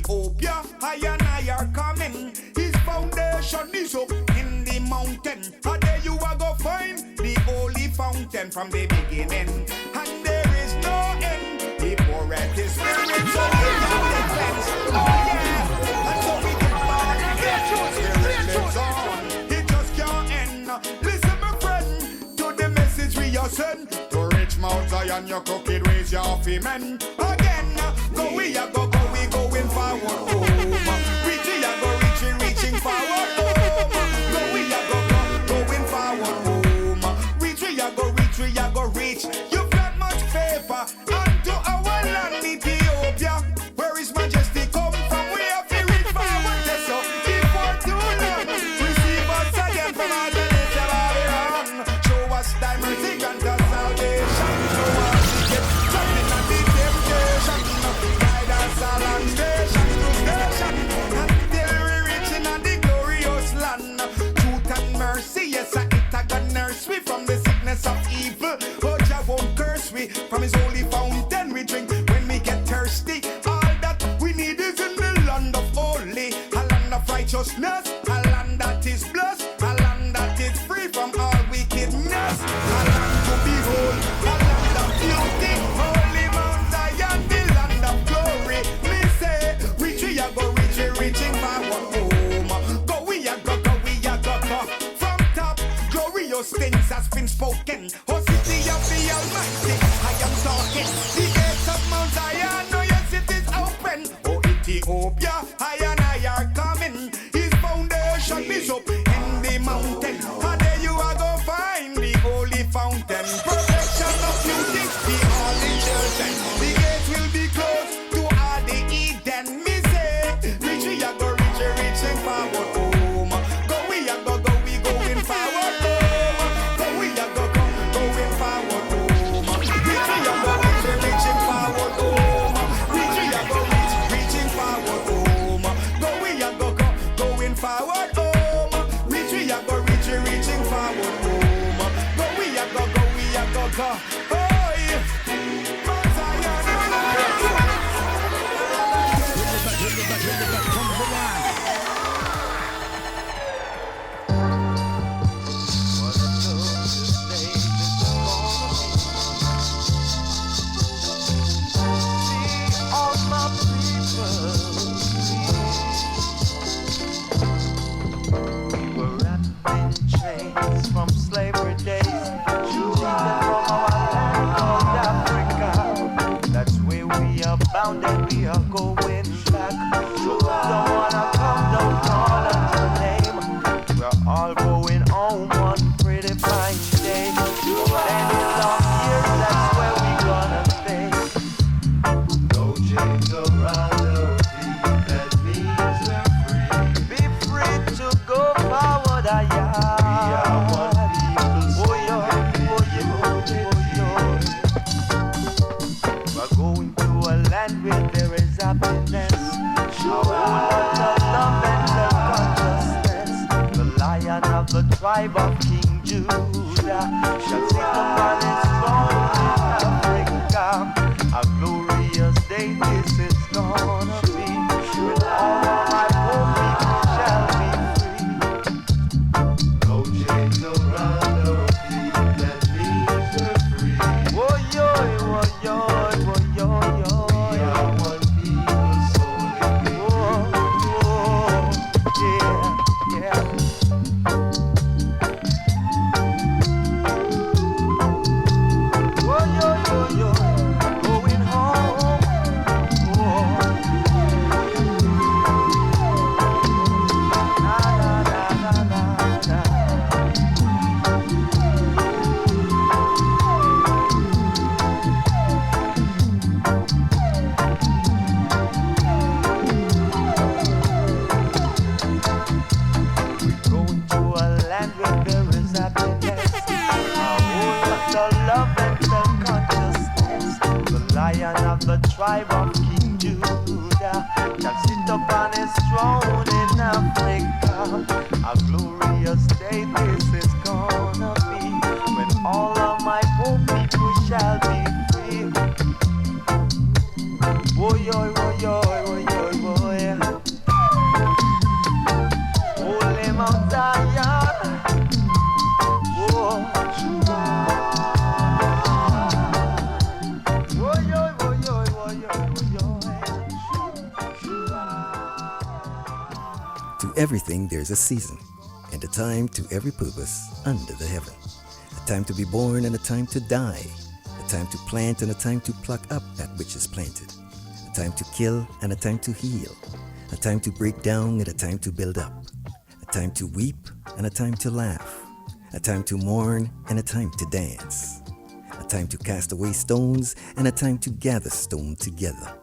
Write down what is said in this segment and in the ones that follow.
Ethiopia, I and I are coming. His foundation is up in the mountain. And there you are go find the holy fountain from the beginning. And there is no end. He pour out his spirit so we can be cleansed. Oh yeah, and so we can born again. Spirit lives on. It just can't end. Listen, my friend, to the message we are sent. To reach Mount Zion, your crooked ways, your men. Again, go we are go we going forward. Reach we are go reaching forward. Go we are go going forward. Reach we are go reach. You've got much favor unto our land Ethiopia, where His Majesty come from. We have to reach forward. Yes, so before too long, receive us again from our days of Babylon. Show us thy mercy, grant us salvation. Show us the gift, something of the temptation. Guide us along station to station, until we reach in the glorious land. Truth and mercy, yes, it a God nurse we from the sickness of evil. Oh, Jah won't curse we from His holy fountain. We drink when we get thirsty. All that we need is in the land of holy, a land of righteousness, a land that is blessed, a land that is free from all wickedness, a land to behold, a land of beauty, holy Mount Zion, the land of glory. Me say, reaching forward home. Go we a go from top. Glorious things has been spoken. Oh, city of the Almighty, I am talking. The gates of Mount Zion, oh yes, it is open. Oh, Ethiopia, I and I are coming. His foundation is up in the mountain. And there you are go find the holy fountain. Protection of beauty, the holy children. The gates will be closed to all the Eden. Me say, we are go reaching forward home. Go we are go we going forward home. Go we are go going forward home. We are go reaching forward home. We are go reaching forward home. Go we are go going forward home. We are go reaching forward home. Go we are go. Oh yeah. Mount Zion. From slavery days, from our land called Africa. That's where we are bound and we are going back. Don't wanna come, don't call us a name. We're all going home one pretty fine day. Standing long years, that's where we gonna stay. No chains around our feet, that means we're free. Be free to go forward, where there is happiness, a whole lot of love and self-consciousness. The Lion of the tribe of King Judah shall sit upon his throne in Africa. A glorious day this is gonna be, when all of my poor people shall be free. No chains around our feet, that means we're free. Oh yo, oh yo, oh yo, yo. Tribe of King Judah shall sit upon his throne in Africa. A glorious day this is gonna be, when all of my poor people shall be free. Oh yo, oh yo, oh yo, oh yo. everything there's a season, and a time to every purpose under the heaven. A time to be born and a time to die. A time to plant and a time to pluck up that which is planted. A time to kill and a time to heal. A time to break down and a time to build up. A time to weep and a time to laugh. A time to mourn and a time to dance. A time to cast away stones and a time to gather stone together.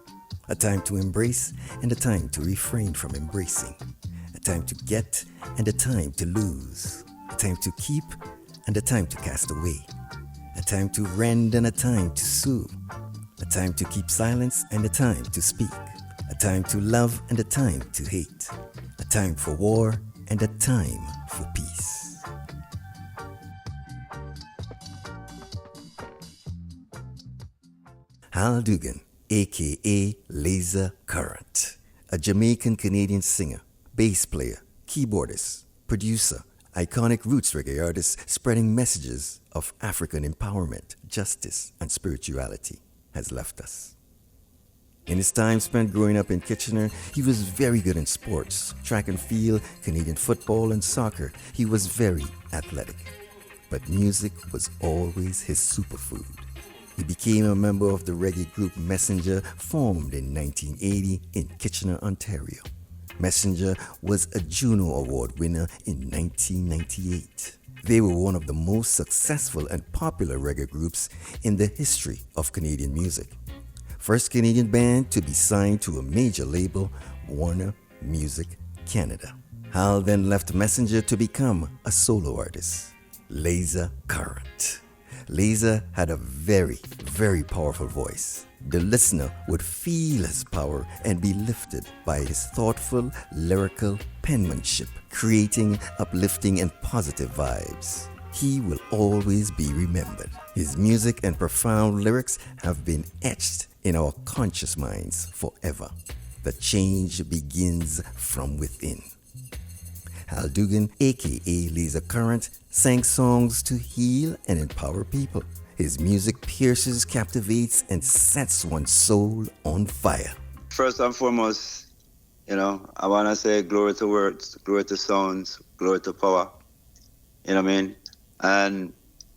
A time to embrace and a time to refrain from embracing. A time to get and a time to lose. A time to keep and a time to cast away. A time to rend and a time to sue. A time to keep silence and a time to speak. A time to love and a time to hate. A time for war and a time for peace. Hal Dugan, aka Lazah Current, a Jamaican-Canadian singer, bass player, keyboardist, producer, iconic roots reggae artist spreading messages of African empowerment, justice, and spirituality, has left us. In his time spent growing up in Kitchener, he was very good in sports, track and field, Canadian football, and soccer. He was very athletic. But music was always his superfood. He became a member of the reggae group Messenger, formed in 1980 in Kitchener, Ontario. Messenger was a Juno Award winner in 1998. They were one of the most successful and popular reggae groups in the history of Canadian music. First Canadian band to be signed to a major label, Warner Music Canada. Hal then left Messenger to become a solo artist, Lazah Current. Lazah had a very, very powerful voice. The listener would feel his power and be lifted by his thoughtful, lyrical penmanship, creating uplifting and positive vibes. He will always be remembered. His music and profound lyrics have been etched in our conscious minds forever. The change begins from within. Hal Dugan, aka Lazah Current, sang songs to heal and empower people. His music pierces, captivates, and sets one's soul on fire. First and foremost, I want to say glory to words, glory to sounds, glory to power. You know what I mean? And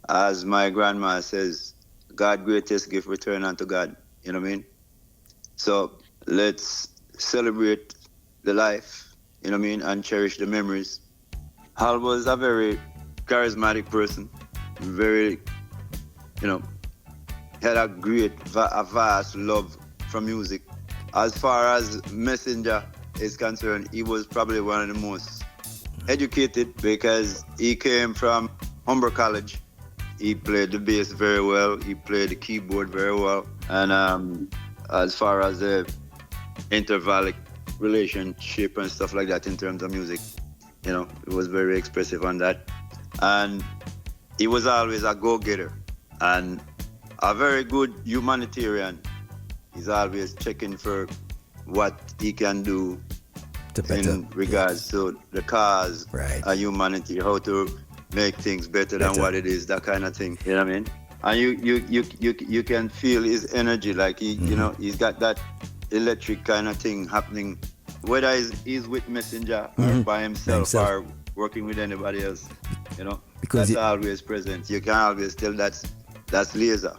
as my grandma says, God greatest gift return unto God. You know what I mean? So let's celebrate the life, you know what I mean, and cherish the memories. Hal was a very charismatic person, very, had a vast love for music. As far as Messenger is concerned, he was probably one of the most educated because he came from Humber College. He played the bass very well, he played the keyboard very well, and as far as the intervallic relationship and stuff like that in terms of music, he was very expressive on that. And he was always a go-getter and a very good humanitarian. He's always checking for what he can do in regards to the cause of humanity, how to make things better than what it is, that kind of thing. You know what I mean? And you can feel his energy, like he's got that electric kind of thing happening, whether he's with Messenger or by himself or working with anybody else. Because that's always present. You can always tell that's Lazah.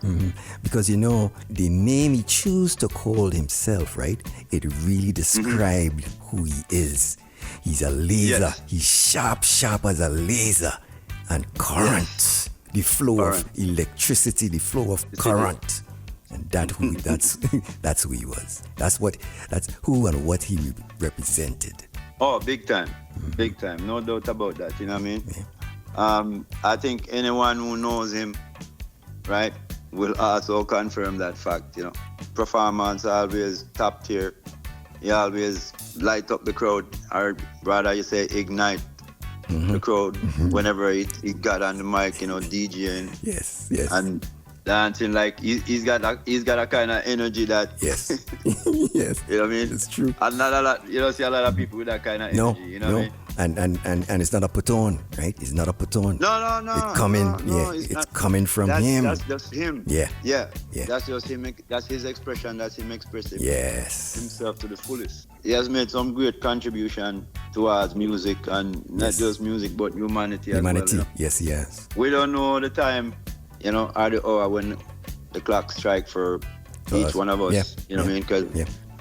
Because the name he chose to call himself, right? It really described who he is. He's a laser. Yes. He's sharp as a laser. And current. Yes. The flow of electricity, the flow of current. And that's who he was. That's who and what he represented. Oh, big time. Big time. No doubt about that. You know what I mean? Yeah. I think anyone who knows him, right, will also confirm that fact. Performance always top tier. He always light up the crowd, or rather you say ignite the crowd whenever he got on the mic, DJing. Yes. And dancing, like he's got a kind of energy that yes. You know what I mean? It's true. And not a lot, see a lot of people with that kind of energy. You know what I mean? and it's not a put on, right? It's not a put on. No. It's coming, it's not. coming from him. That's just him. Yeah. That's just him. That's his expression. That's him expressing himself to the fullest. He has made some great contribution towards music, and not just music, but humanity as well. You know? Yes, he has. We don't know the time, or the hour when the clock strike for each one of us. You know what I mean? Because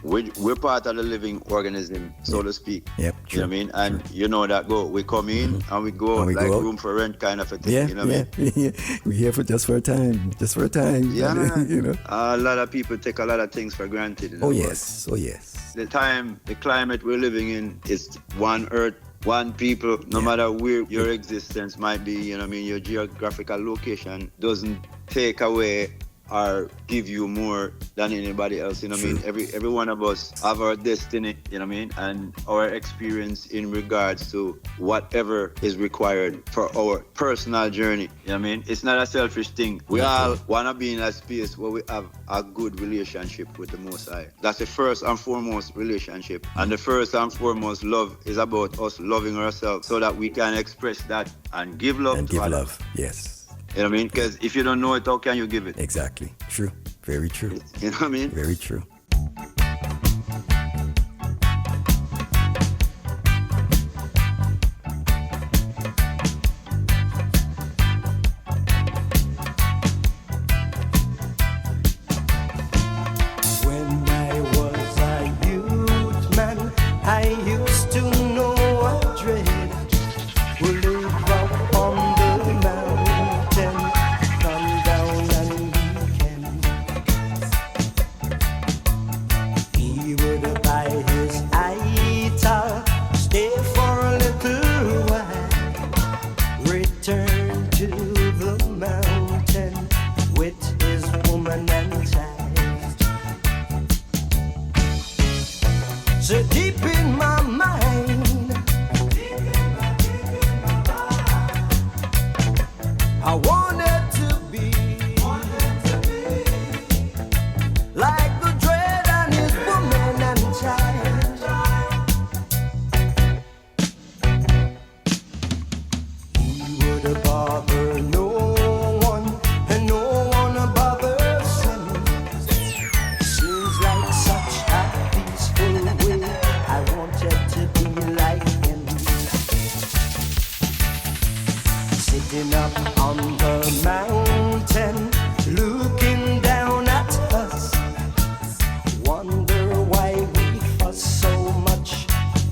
we're part of the living organism, so to speak. Yep, you know what I mean? And you know that we come in and we go out, like room for rent kind of a thing. You know what I mean? We're here for just for a time. Yeah. You know? A lot of people take a lot of things for granted. You know? Oh yes. The climate we're living in is one earth, one people, no matter where your existence might be, you know what I mean? Your geographical location doesn't take away or give you more than anybody else, you know what I mean? Every one of us have our destiny, you know what I mean? And our experience in regards to whatever is required for our personal journey, you know what I mean? It's not a selfish thing. We all want to be in a space where we have a good relationship with the Most High. That's the first and foremost relationship. And the first and foremost love is about us loving ourselves so that we can express that and give love and to give others. love, yes. You know what I mean? Because if you don't know it, how can you give it? Exactly. True. Very true. You know what I mean? Very true. When I was a youth man, I used to know a dread will live up on the mountain, come down and weekend. He would buy his guitar, stay for a little while, return to the mountain with his woman and child. So deep in my mind, I wanted to be like the dread and his woman and child. He would bother no one, and no one bothers him. Seems like such a peaceful way. I wanted to be like him. Sitting up on the mountain, looking down at us. Wonder why we fuss so much.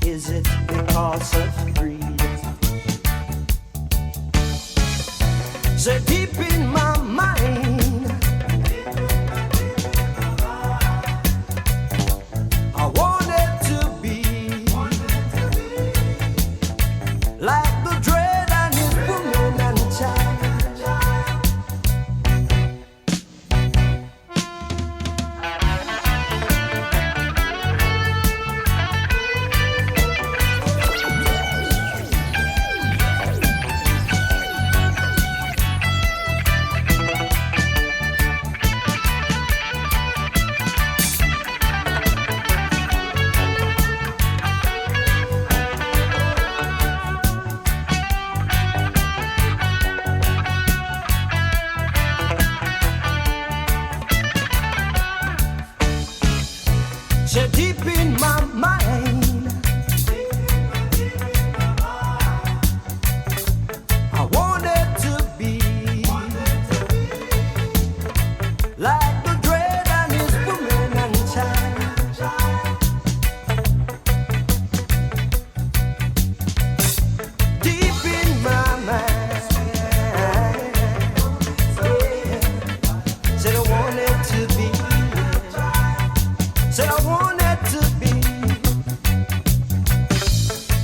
Is it because of greed? So deep in my mind, I wanted to be like the dread and his woman and child. So deep in my mind, I wanted to be like the dread and his woman and child. Deep in my mind, said I wanted to be. Said I wanted to be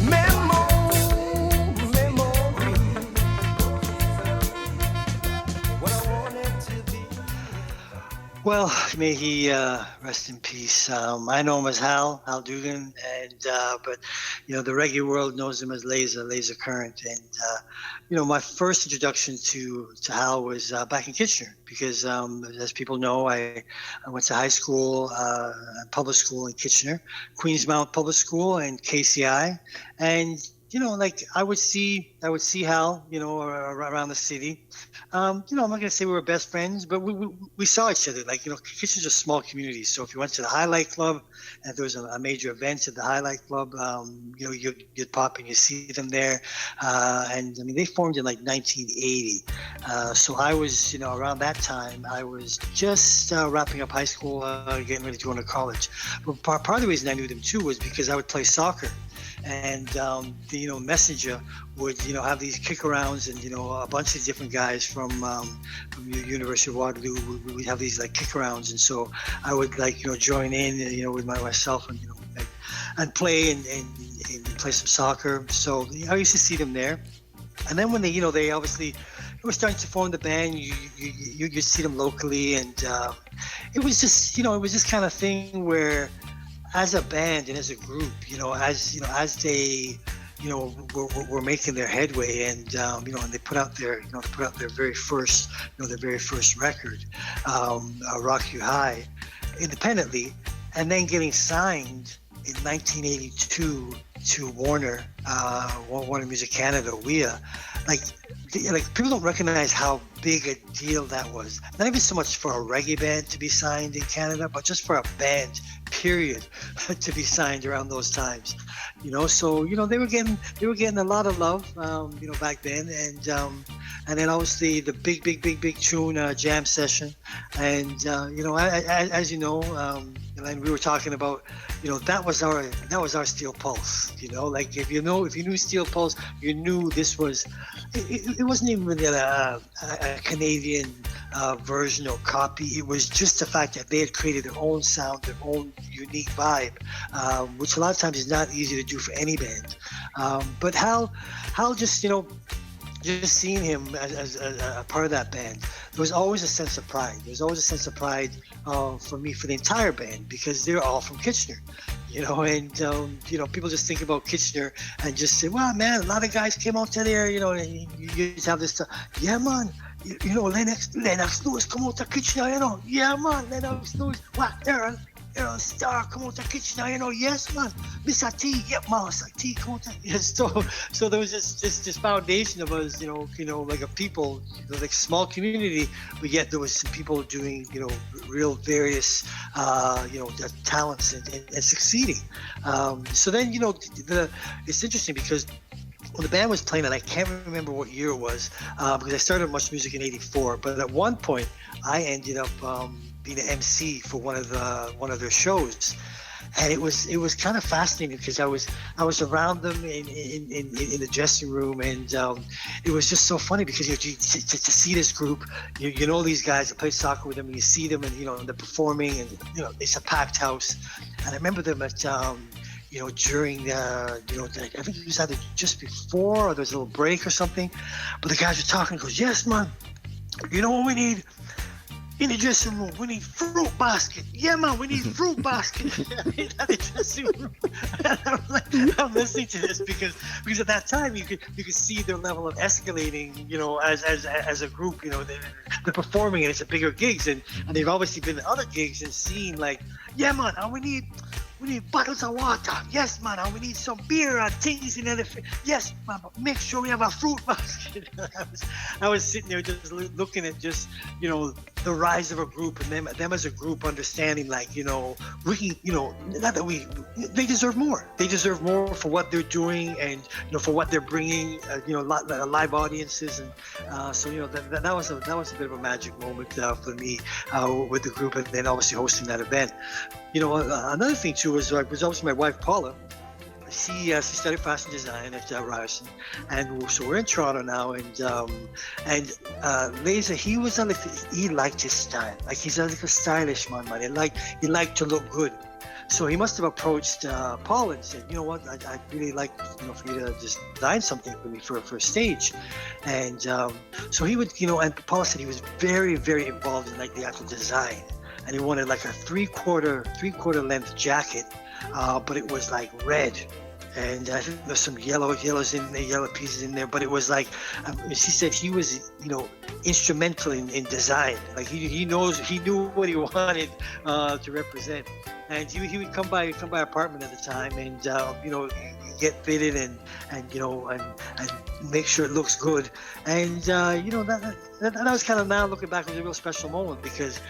memory. What I wanted to be. Well, may he rest in peace. I know him as Hal Dugan, and but the reggae world knows him as Lazah Current. And my first introduction to Hal was back in Kitchener, because as people know, I went to high school, public school in Kitchener, Queensmount Public School and KCI, and like I would see Hal, around the city. I'm not gonna say we were best friends, but we saw each other. Like, Kitchener's a small community, so if you went to the Highlight Club, and if there was a major event at the Highlight Club, you'd pop and you see them there. And I mean, they formed in like 1980. So I was, around that time, I was just wrapping up high school, getting ready to go into college. But part of the reason I knew them too was because I would play soccer. And the Messenger would have these kick-arounds, and a bunch of different guys from University of Waterloo would have these like kick-arounds, and so I would join in with myself and play and play some soccer. So I used to see them there, and then when they obviously were starting to form the band, you see them locally, and it was just kind of thing where, as a band and as a group, as they, were making their headway, and and they put out their very first, record, Rock You High, independently, and then getting signed in 1982 to Warner Music Canada, WIA. Like people don't recognize how big a deal that was. Not even so much for a reggae band to be signed in Canada, but just for a band, period, to be signed around those times. So they were getting a lot of love, back then, and then obviously the big tune, Jam Session, and as and we were talking about, that was our Steel Pulse. Like if you knew Steel Pulse, you knew this was. It wasn't even a Canadian version or copy. It was just the fact that they had created their own sound, their own unique vibe, which a lot of times is not easy to do for any band. But Hal just just seeing him as a part of that band, there was always a sense of pride. There was always a sense of pride for me, for the entire band, because they're all from Kitchener, and people just think about Kitchener and just say, well, man, a lot of guys came out to there, and you just have this stuff. Yeah, man. Lennox Lewis come out to Kitchener, Yeah, man, Lennox Lewis. What, Aaron Star come out to Kitchener, Yes, man. Mr. T, yeah, man, Mr. T come out to. Yes, so there was this foundation of us, like a people, like a small community. But yet there was some people doing, real various, talents and succeeding. So then, it's interesting because. Well, the band was playing, and I can't remember what year it was, because I started Much Music in '84. But at one point, I ended up being an MC for one of their shows, and it was kind of fascinating because I was around them in the dressing room, and it was just so funny because to see this group, these guys, I play soccer with them, and you see them, and they're performing, and it's a packed house, and I remember them at. During I think it was either just before or there was a little break or something, but the guys were talking. Goes, yes, man. You know what we need in the dressing room? We need fruit basket. Yeah, man, we need fruit basket. In the dressing room. I'm listening to this because at that time you could see their level of escalating. As a group, they're performing, and it's a bigger gigs, and they've obviously been to other gigs and seen like, yeah, man, we need bottles of water. Yes, man. And we need some beer and things and everything. Yes, man. But make sure we have a fruit basket. I was sitting there just looking at just, the rise of a group, and them as a group understanding, like, we can, not that they deserve more. They deserve more for what they're doing and, for what they're bringing, live audiences. And so, that was a bit of a magic moment for me with the group, and then obviously hosting that event. Another thing too was obviously my wife Paula. She studied fashion design at Ryerson, and so we're in Toronto now. And Lazah, he liked his style. Like he's like a stylish man. He liked to look good. So he must have approached Paul and said, you know what, I'd really like for you to just design something for me for a stage. And so he would, and Paul said he was very, very involved in like the actual design. And he wanted like a three-quarter length jacket, but it was like red. and I think there's some yellows in there, yellow pieces in there. But it was like she said he was, instrumental in design. Like he knew what he wanted to represent, and he would come by our apartment at the time, and get fitted and make sure it looks good, and that was kind of, now looking back, was a real special moment, because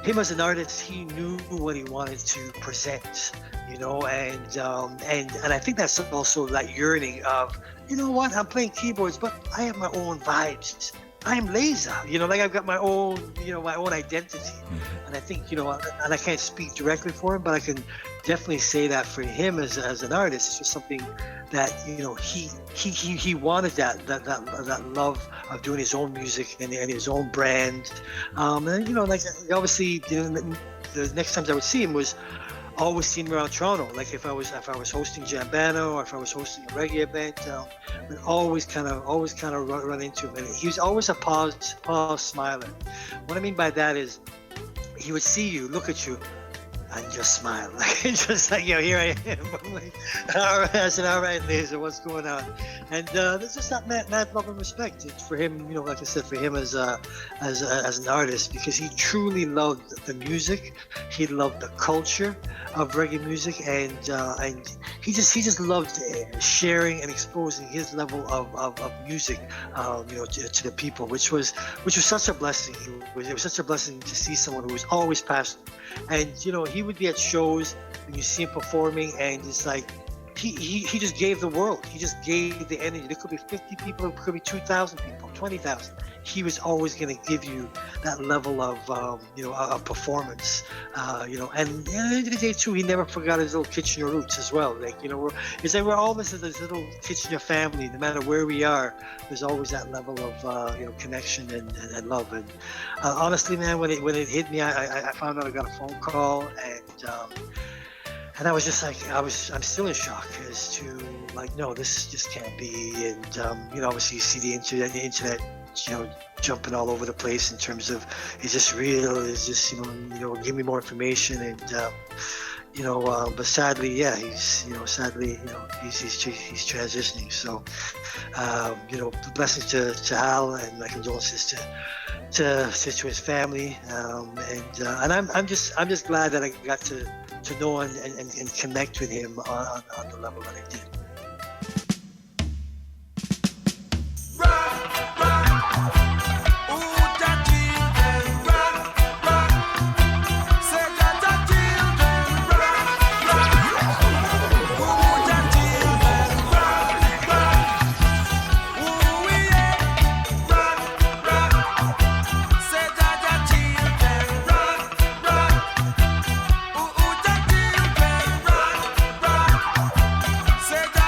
him as an artist, he knew what he wanted to present, and I think that's also that yearning of, I'm playing keyboards, but I have my own vibes. I'm Lazah, like I've got my own, my own identity. And I think, and I can't speak directly for him, but I can definitely say that for him as an artist, it's just something that, he wanted that love of doing his own music and his own brand. And, like, obviously, the next times I would see him was always seeing him around Toronto. Like if I was hosting Jambano, or if I was hosting a reggae event, I'd always kind of run into him. And he was always a pause smiler. What I mean by that is, he would see you, look at you, and just smile, just like, here I am. I'm like, all right, I said, all right, Lazah, what's going on? And there's just that mad love and respect. It's for him, like I said, for him as an artist, because he truly loved the music. He loved the culture of reggae music, and he just loved sharing and exposing his level of music, to the people, which was such a blessing. It was such a blessing to see someone who was always passionate, and he would be at shows and you see him performing, and it's like he just gave the world. He just gave the energy. There could be 50 people, it could be 2,000 people, 20,000. He was always going to give you that level of of performance, and at the end of the day too, he never forgot his little Kitchener roots as well. Like, it's like we're almost this little Kitchener family. No matter where we are, there's always that level of connection and love. And honestly, man, when it hit me, I found out I got a phone call, and I was just like, I'm still in shock as to, like, no, this just can't be. And obviously you see the internet, jumping all over the place in terms of, is this real? Is this, give me more information. And but sadly, yeah, he's transitioning. So blessings to Hal, and my condolences to his family. And I'm just glad that I got to know and connect with him on the level that I did. Say that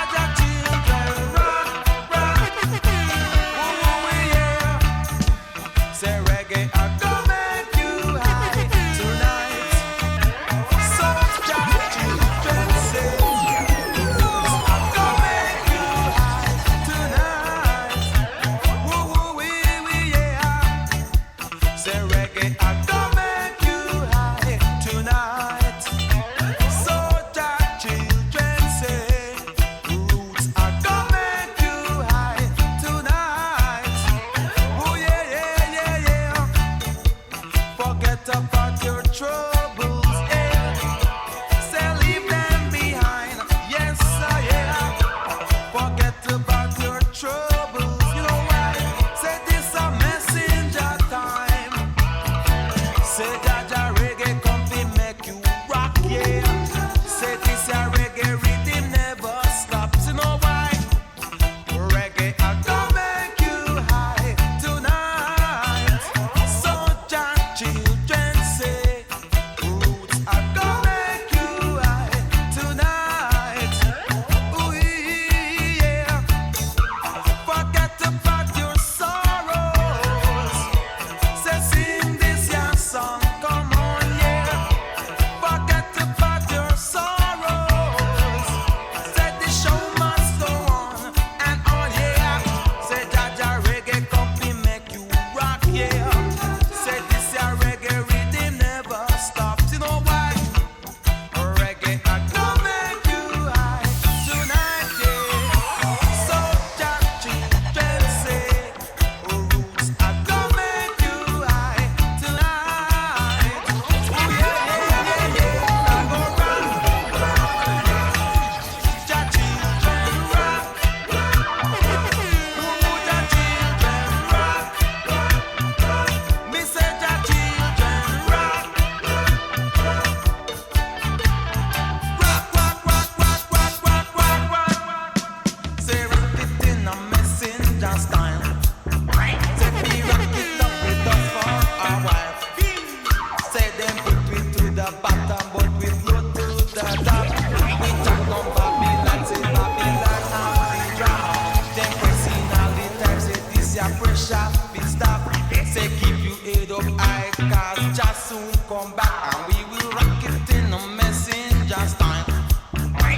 your pressure fi stop. Say keep you head up high, cause just soon come back and we will rock it in a messenger style. We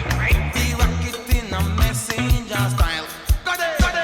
rock it in a messenger style. Got it, got it.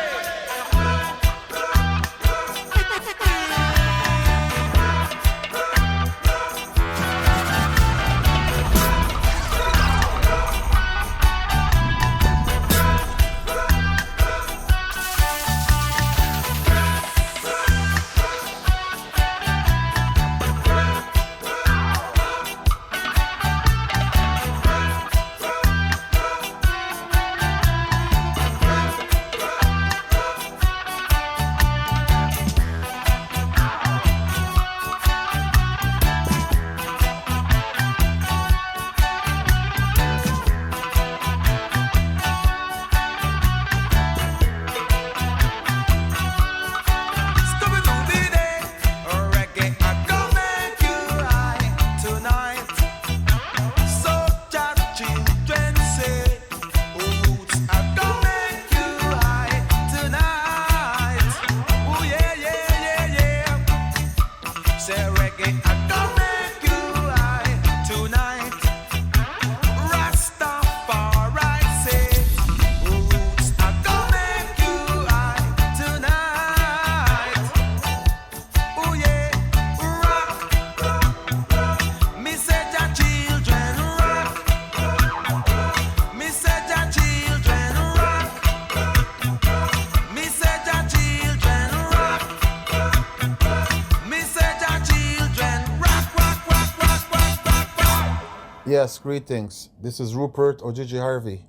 Yes, greetings. This is Rupert Ojiji Harvey.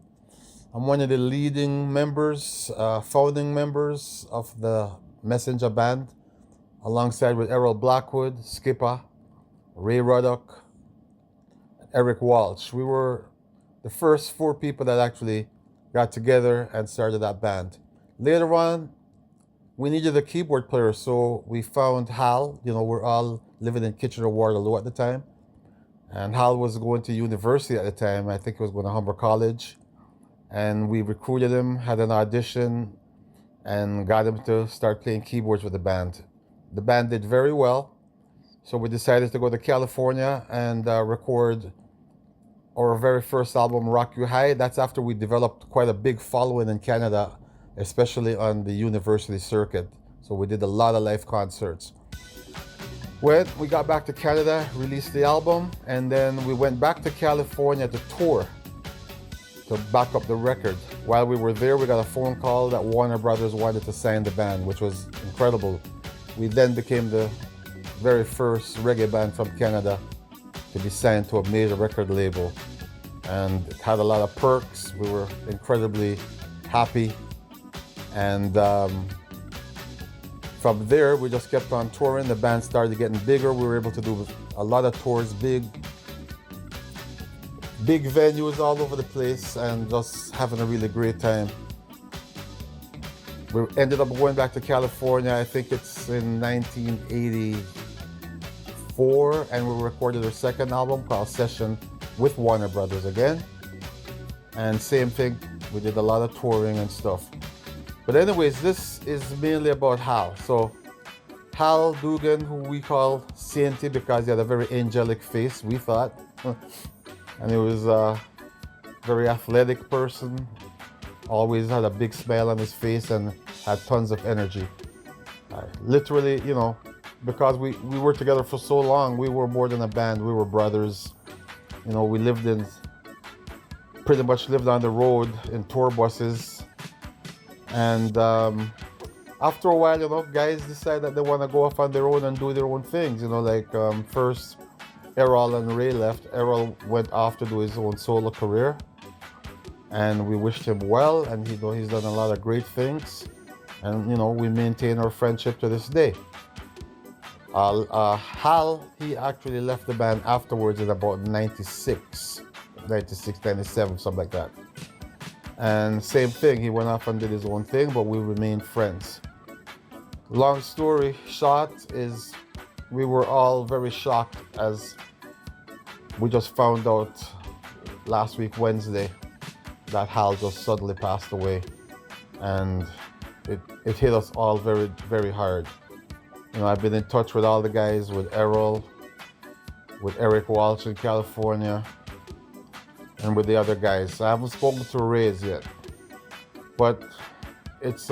I'm one of the leading members, founding members of the Messenger Band, alongside with Errol Blackwood, Skipper, Ray Ruddock, Eric Walsh. We were the first 4 people that actually got together and started that band. Later on, we needed a keyboard player, so we found Hal. You know, we're all living in Kitchener-Waterloo at the time. And Hal was going to university at the time. I think he was going to Humber College. And we recruited him, had an audition, and got him to start playing keyboards with the band. The band did very well. So we decided to go to California and record our very first album, Rock You High. That's after we developed quite a big following in Canada, especially on the university circuit. So we did a lot of live concerts. When we got back to Canada, released the album, and then we went back to California to tour to back up the record. While we were there, we got a phone call that Warner Brothers wanted to sign the band, which was incredible. We then became the very first reggae band from Canada to be signed to a major record label. And it had a lot of perks. We were incredibly happy. And from there, we just kept on touring. The band started getting bigger. We were able to do a lot of tours, big venues all over the place, and just having a really great time. We ended up going back to California, I think it's in 1984, and we recorded our second album called Session with Warner Brothers again. And same thing, we did a lot of touring and stuff. But anyways, this is mainly about Hal. So Hal Dugan, who we call Sainty because he had a very angelic face, we thought. And he was a very athletic person, always had a big smile on his face and had tons of energy. Literally, you know, because we were together for so long, we were more than a band, we were brothers. You know, we pretty much lived on the road in tour buses. And after a while, you know, guys decide that they want to go off on their own and do their own things. You know, like first Errol and Ray left. Errol went off to do his own solo career. And we wished him well, and he's done a lot of great things. And, you know, we maintain our friendship to this day. Hal, he actually left the band afterwards in about 96, 97, something like that. And same thing, he went off and did his own thing, but we remained friends. Long story short is we were all very shocked as we just found out last week, Wednesday, that Hal just suddenly passed away. And it hit us all very, very hard. You know, I've been in touch with all the guys, with Errol, with Eric Walsh in California, and with the other guys. I haven't spoken to Ray's yet, but it's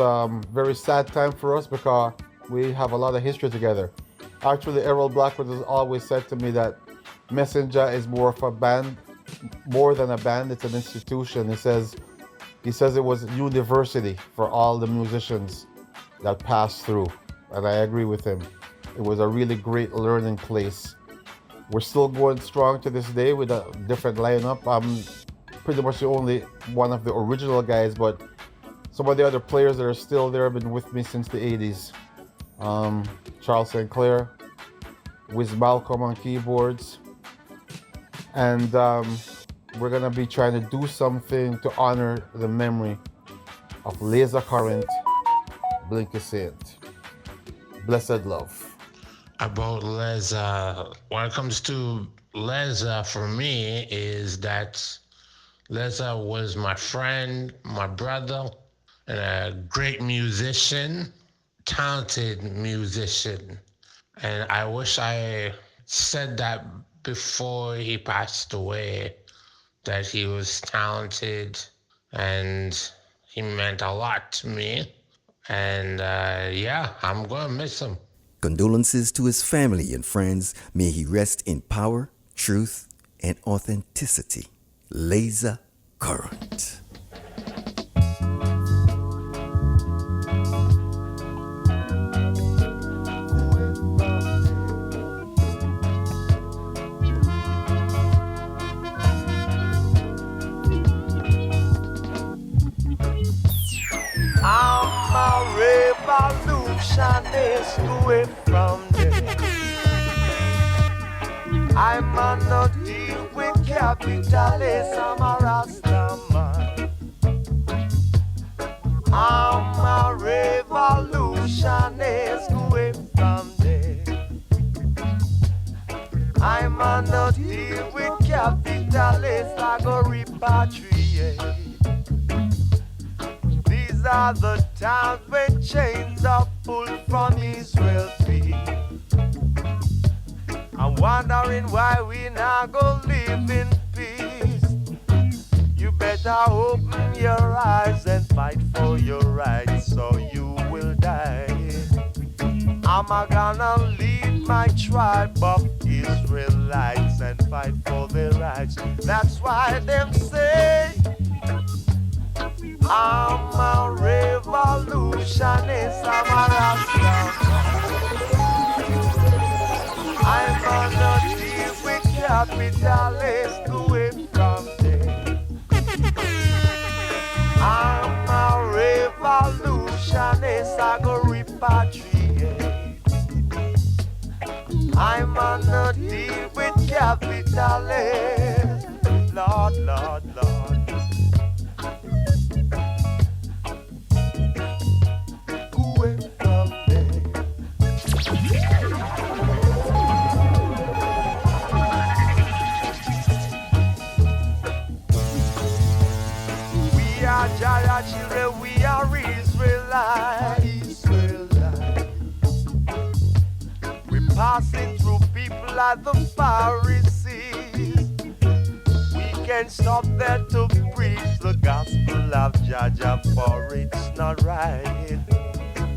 very sad time for us because we have a lot of history together. Actually, Errol Blackwood has always said to me that Messenger is more of a band, more than a band. It's an institution. He says it was a university for all the musicians that passed through, and I agree with him. It was a really great learning place. We're still going strong to this day with a different lineup. I'm pretty much the only one of the original guys, but some of the other players that are still there have been with me since the 80s. Charles St. Clair, Wiz Malcolm on keyboards, and we're gonna be trying to do something to honor the memory of Lazah Current, Blinky Saint. Blessed love. About Lazah, when it comes to Lazah, for me, is that Lazah was my friend, my brother, and a great musician, talented musician. And I wish I said that before he passed away, that he was talented and he meant a lot to me. And yeah, I'm going to miss him. Condolences to his family and friends. May he rest in power, truth, and authenticity. Lazah Current. I'm a revolutionist away from there. I'm not deal with capitalists. I'm a Rastaman. I'm a revolutionist away from there. I'm not deal with capitalists. I go repatriate. These are the times when chains are pulled from Israel's feet. I'm wondering why we not go live in peace. You better open your eyes and fight for your rights, or you will die. I'm gonna lead my tribe of Israelites and fight for their rights. That's why them say I'm a revolutionist, I'm a Rastaman. I'm gonna deal with capitalists away from there. I'm a revolutionist, I go repatriate. I'm gonna deal with capitalists. Lord, Lord, Lord. Jara children, we are Israelites. We're passing through people like the Pharisees. We can't stop there to preach the gospel of Jaja, for it's not right.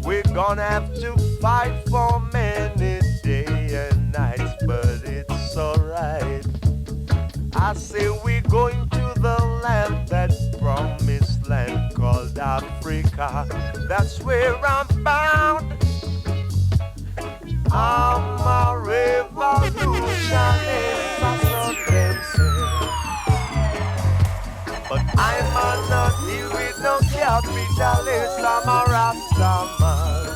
We're gonna have to fight for many days and nights, but it's alright. I say we're going to the land that's promised land called Africa. That's where I'm bound. I'm a revolutionist, that's what them say. But I'm not deal with no capitalist, I'm a Rastaman.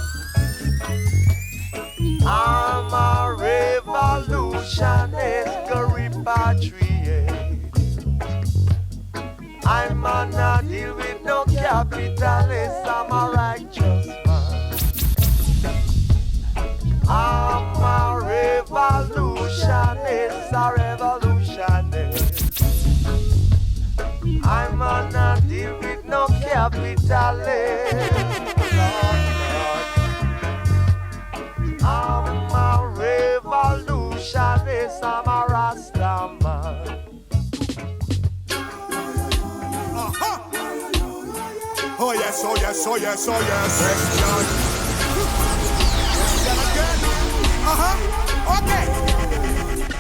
I'm a revolutionist, go repatriate. I'm not deal with no capitalist, I'm a righteous man. I'm a revolutionist, a revolutionist. I'm not deal with no capitalist. yes, oh yes, oh yes. Question. Okay.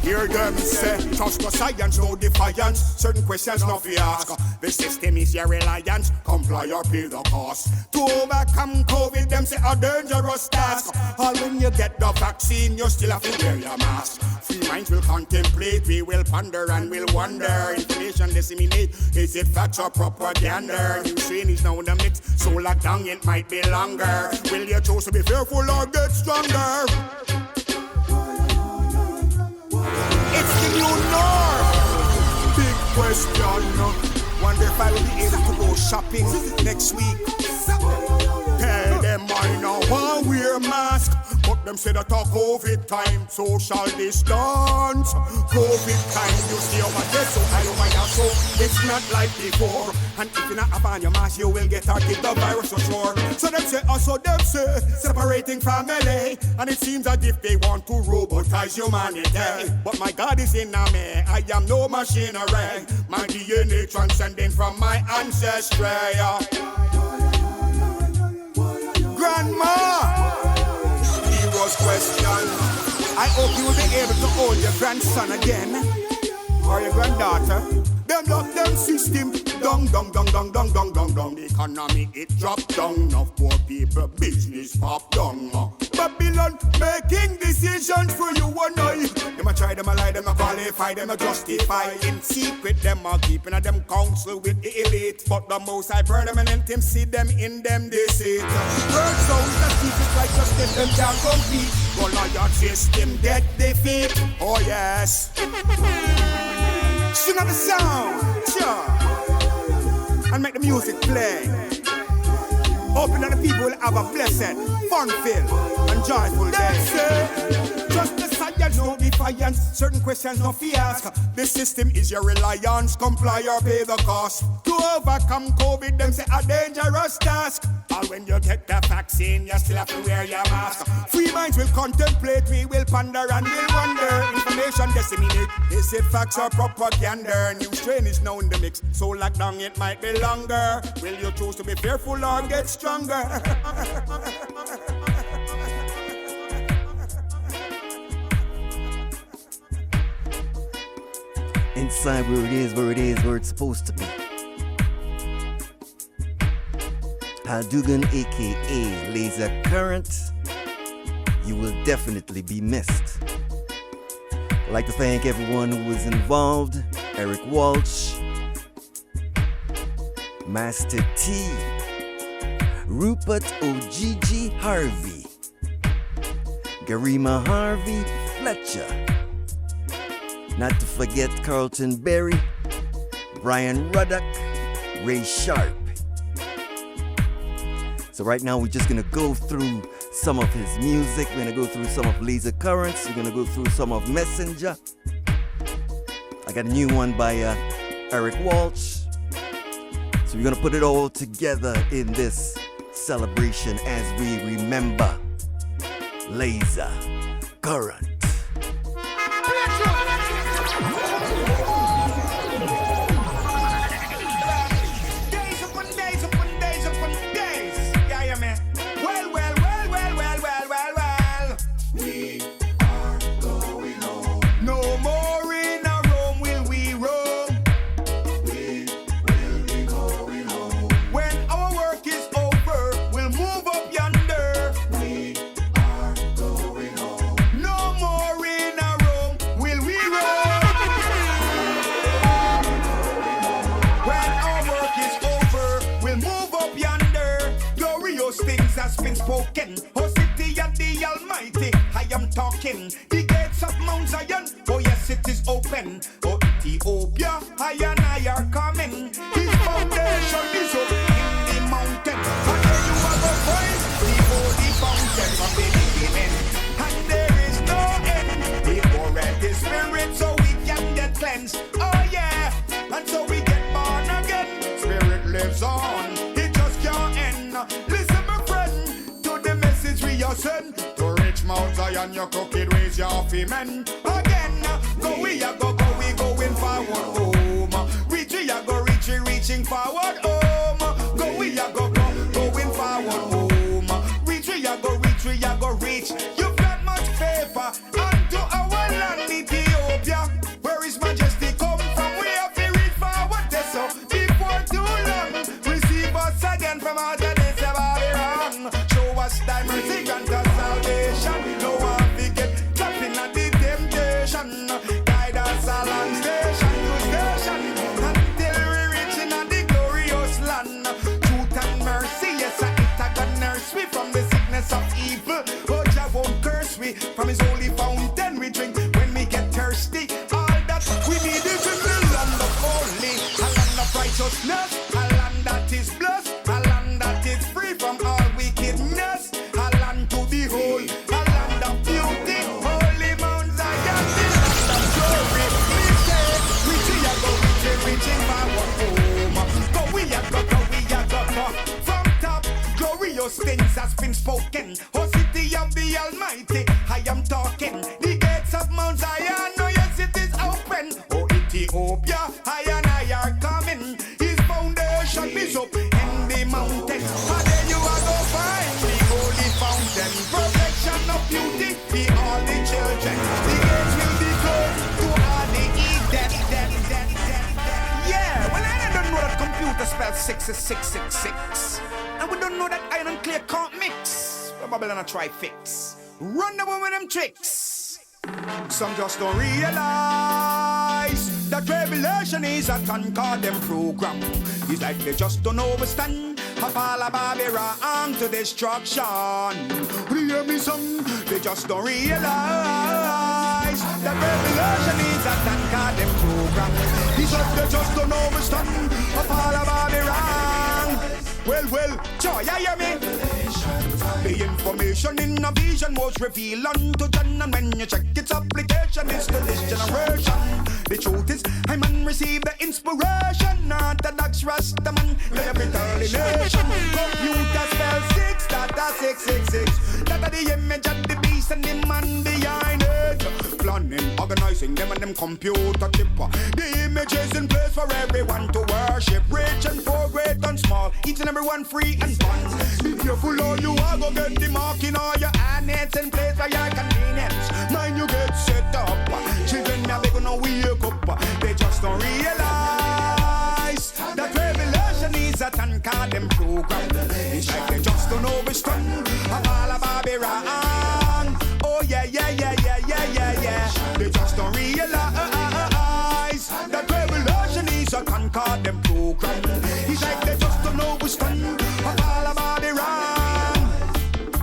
Hear them say, trust no science, no defiance. Certain questions no fi ask. The system is your reliance. Comply or pay the cost. To overcome COVID, them say a dangerous task. All when you get the vaccine, you still have to wear your mask. Free minds will contemplate, we will ponder and will wonder. Information disseminate, is it facts or propaganda? New strain is now in the mix, so locked down it might be longer. Will you choose to be fearful or get stronger? It's the new norm. Big question. Wonder if I will be able to go shopping next week. Tell them I know I wear mask, but them say that a COVID time, social distance. COVID time, you stay over there, so I over here, so it's not like before. And if you not have on your mask, you will get the virus for sure. So them say, also them say, separating family. And it seems as if they want to robotize humanity. But my God is in me, I am no machinery. My DNA transcending from my ancestry. Grandma, hero's question. I hope you will be able to hold your grandson again, or your granddaughter. Them lock them system, dong. The economy it drop down. Now poor people business pop down. Babylon making decisions for you and I. Them a try, them a lie, them a qualify, them a justify. In secret, them a keeping a them counsel with the elite. But the most I permanent him see them in them deceit. Word sounds that secret like just let them down compete. All of your system get defeat. Oh yes. Sing out the sound, sure, and make the music play. Hoping that the people will have a blessed, fun-filled, and joyful day. Just the science, no defiance. Certain questions no fi ask. The system is your reliance. Comply or pay the cost. To overcome COVID, them say a dangerous task. All when you get the vaccine, you still have to wear your mask. Free minds will contemplate, we will ponder and will wonder. Information disseminate, is it facts or propaganda? New strain is now in the mix, so locked down it might be longer. Will you choose to be fearful or get stronger? Inside where it is, where it's supposed to be. Dugan, aka Lazah Current, you will definitely be missed. I'd like to thank everyone who was involved. Eric Walsh, Master T, Rupert OGG Harvey, Garima Harvey Fletcher, not to forget Carlton Berry, Brian Ruddock, Ray Sharp. So right now we're just gonna go through some of his music. We're gonna go through some of Lazah Currents. We're gonna go through some of Messenger. I got a new one by Eric Walsh. So we're gonna put it all together in this celebration as we remember Lazah Current. Spoken, oh city of the Almighty, I am talking. The gates of Mount Zion, oh yes it is open. Oh Ethiopia, I and I are coming. His foundation is up in the mountain. And there you are go find the holy fountain from the beginning. And there is no end. He poured his spirit so we can get cleansed. Oh yeah, and so we get born again. Spirit lives on, it just can't end. Listen my friend, we are sent to reach Mount Zion, your crooked ways, your men. Again, go we going forward home. Reaching forward home. Go we going don't curse we. From his holy fountain we drink when we get thirsty. All that we need is in the land of holy, a land of righteousness, a land that is blessed, a land that is free from all wickedness, a land to behold, a land of beauty, holy Mount Zion, the land of glory. We say, we see ya go reaching for our home. Go we a go, from top, glorious things has been spoken. Oh city of the Almighty, I am talking. The gates of Mount Zion, no yes it is open. Oh Ethiopia, I and I are coming. His foundation is up in the mountain. And there you are go find the holy fountain. Perfection of beauty, be all the children. The gates will be closed to all the dead. Yeah, well I don't know that computer spells 6 is 666. And we don't know that iron and clay can't mix. But Babylon try fix. Run the woman them tricks. Some just don't realize that revelation is a conquer them program. It's like they just don't understand. A fall of Babylon to destruction. You hear me son? They just don't realize that revelation is a conquer them program. It's like they just don't understand. A fall of Babylon. Well, joy, you hear me? The information in a vision was revealed unto John, and when you check its application, it's to this generation. The truth is, I man receive the inspiration. Orthodox Rastaman, they have it early nation. Computer spell 6, data 666. That are the image of the beast and the man behind it. Planning, organizing them and them computer chipper. The image is in place for everyone to worship. Rich and poor, great and small, each and everyone free and fun. Be careful or you are go get the mark in all your hand. It's in place for your convenience. Mind you get set up. Children are big no wake up. They just don't realize that revelation is a conquer them program. It's like they just don't understand. All about Babylon. Oh yeah. They just don't realize that revelation is a conquer them program. It's like they just don't understand. All about Babylon.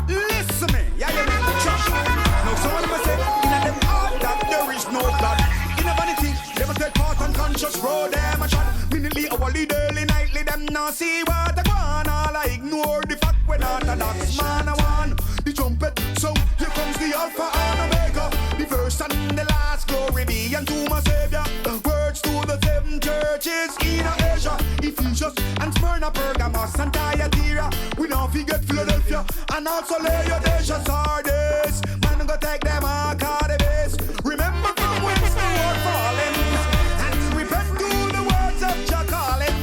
Listen me, yeah, you need to trust. Now someone must say, in a them heart that there is no blood. In a vanity, they must take part unconscious road, them a shot. Minutely, hourly, daily, nightly, them not see what I want. All I ignore the fact when orthodox man I want. The trumpet, so here comes the Alpha and Omega. The first and the last, glory be unto my Savior. Words to the 7 churches in Asia, Ephesians and Smyrna, Pergamos and Thyatira. We don't forget Philadelphia and also Laodicea, Sardis. Man, go take them all, call the base. Remember from whence the word fallen, and repent to the words of Jah calling.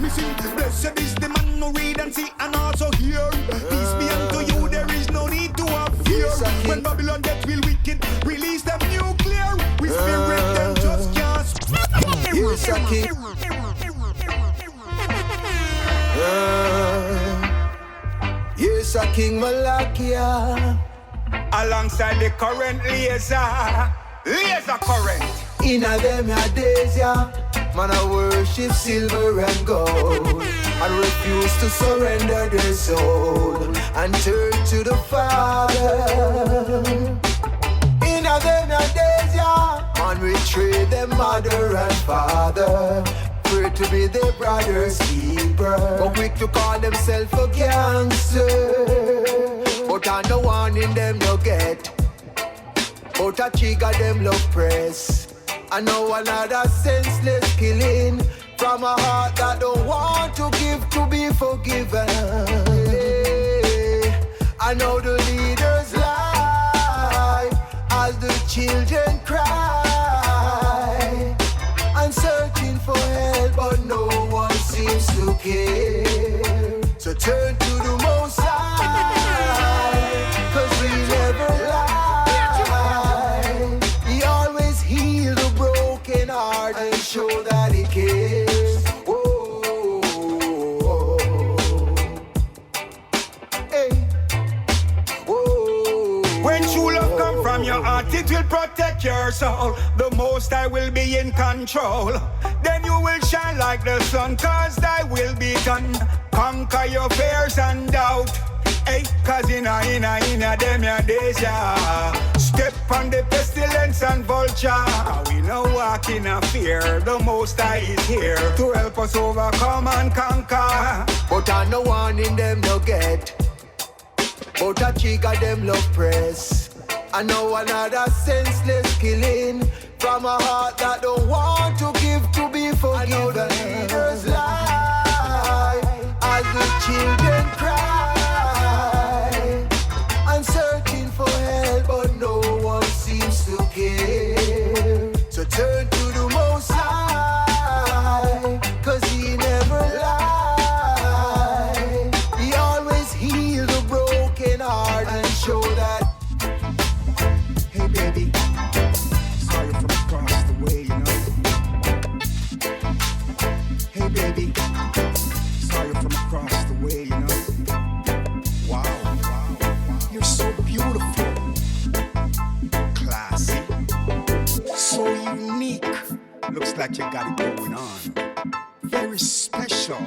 Missing, blessed is the man who read and see and also hear. Peace be unto you, there is no need to have fear. When Babylon get real wicked, release them nuclear. We spirit them just can't. Yes, I king. Yes, I King Malakia. Alongside the current Lazah current. In a them ya days ya, man I worship silver and gold, and refuse to surrender their soul and turn to the Father. In a them ya days ya, man we trade them mother and father, pray to be their brother's keeper, but quick to call themselves a gangster. But I no one in them no get, but a trigger them love press. I know another senseless killing from a heart that don't want to give to be forgiven. I know the leaders lie as the children cry and searching for help, but no one seems to care. So turn to the Most High, 'cause we never lie. He always heals the broken heart and show that he cares. Whoa. Hey. Whoa. When true love come from your heart, it will protect your soul. The Most High will be in control. Then you will shine like the sun, 'cause thy will be done. Conquer your fears and doubt. Hey, cause in them ya days, yeah. Step on the pestilence and vulture. We no walk in a fear. The Most High is here to help us overcome and conquer. But I no one in them no get. But a chick of them love press. I know another senseless killing from a heart that don't want to give to be forgiven. I know the leaders lie as the children cry. I'm searching for help, but no one seems to care. So turn to the Most High, cause He never lies. He always heals the broken heart and show that. Hey baby, saw you from across the way, you know. Hey baby, saw you from across the way, you know. Wow, you're so beautiful, classy, so unique. Looks like you got it going on. Very special.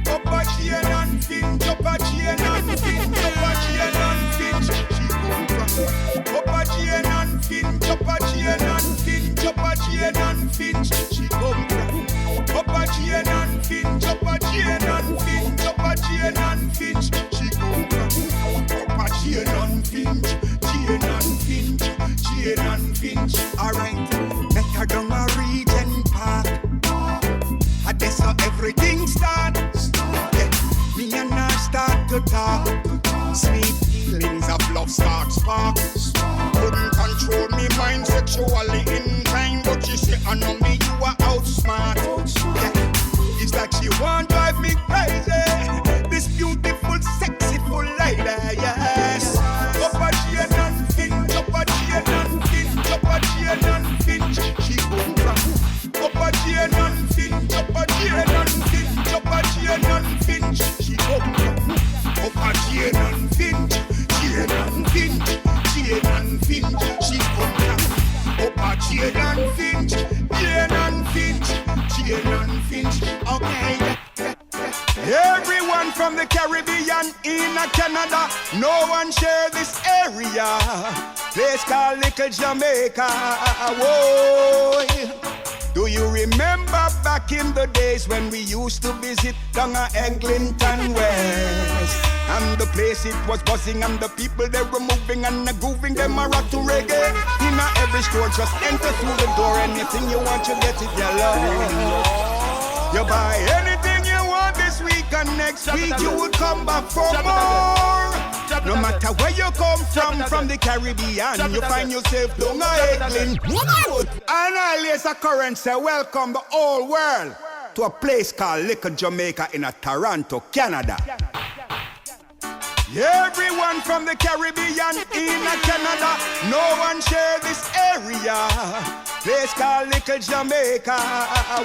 Up a chain and finch, up a chain and finch, up a chain and finch. She come from up a chain and finch, up a chain and finch, up a chain and finch. She come from up a chain and finch, up a chain and finch, up a chain and finch. She come from up a chain and finch, chain and finch, chain and finch. Alright, let her down a region park. And that's how everything starts. Yeah. Me and her start to talk. Sweet feelings of love start spark. Couldn't control me mind sexually in time, but she say, I know me, you are outsmart. Yeah. It's like she won't drive me crazy. This beautiful, sexy full lady, yes. Up a chain and finch, up a chain and finch, up a chain and finch. She come from up a chain and finch, up a chain and finch, up a chain and finch. She come from up a chain and finch, chain and finch, chain and finch. She come from up a chain and finch, chain and finch, chain and finch. Okay. Everyone from the Caribbean in Canada, no one share this area. Place called Little Jamaica. Whoa. Do you remember back in the days when we used to visit down at Eglinton West? And the place it was buzzing and the people they were moving and grooving them a rock to reggae. In every store just enter through the door, anything you want you get it, yellow. You buy anything you want this week and next week you will come back for more. No matter where you come from the Caribbean, you find yourself down a Eglinton. And I, Lazah Current, say welcome the whole world to a place called Little Jamaica in Toronto, Canada. Everyone from the Caribbean in Canada, no one share this area. Place called Little Jamaica.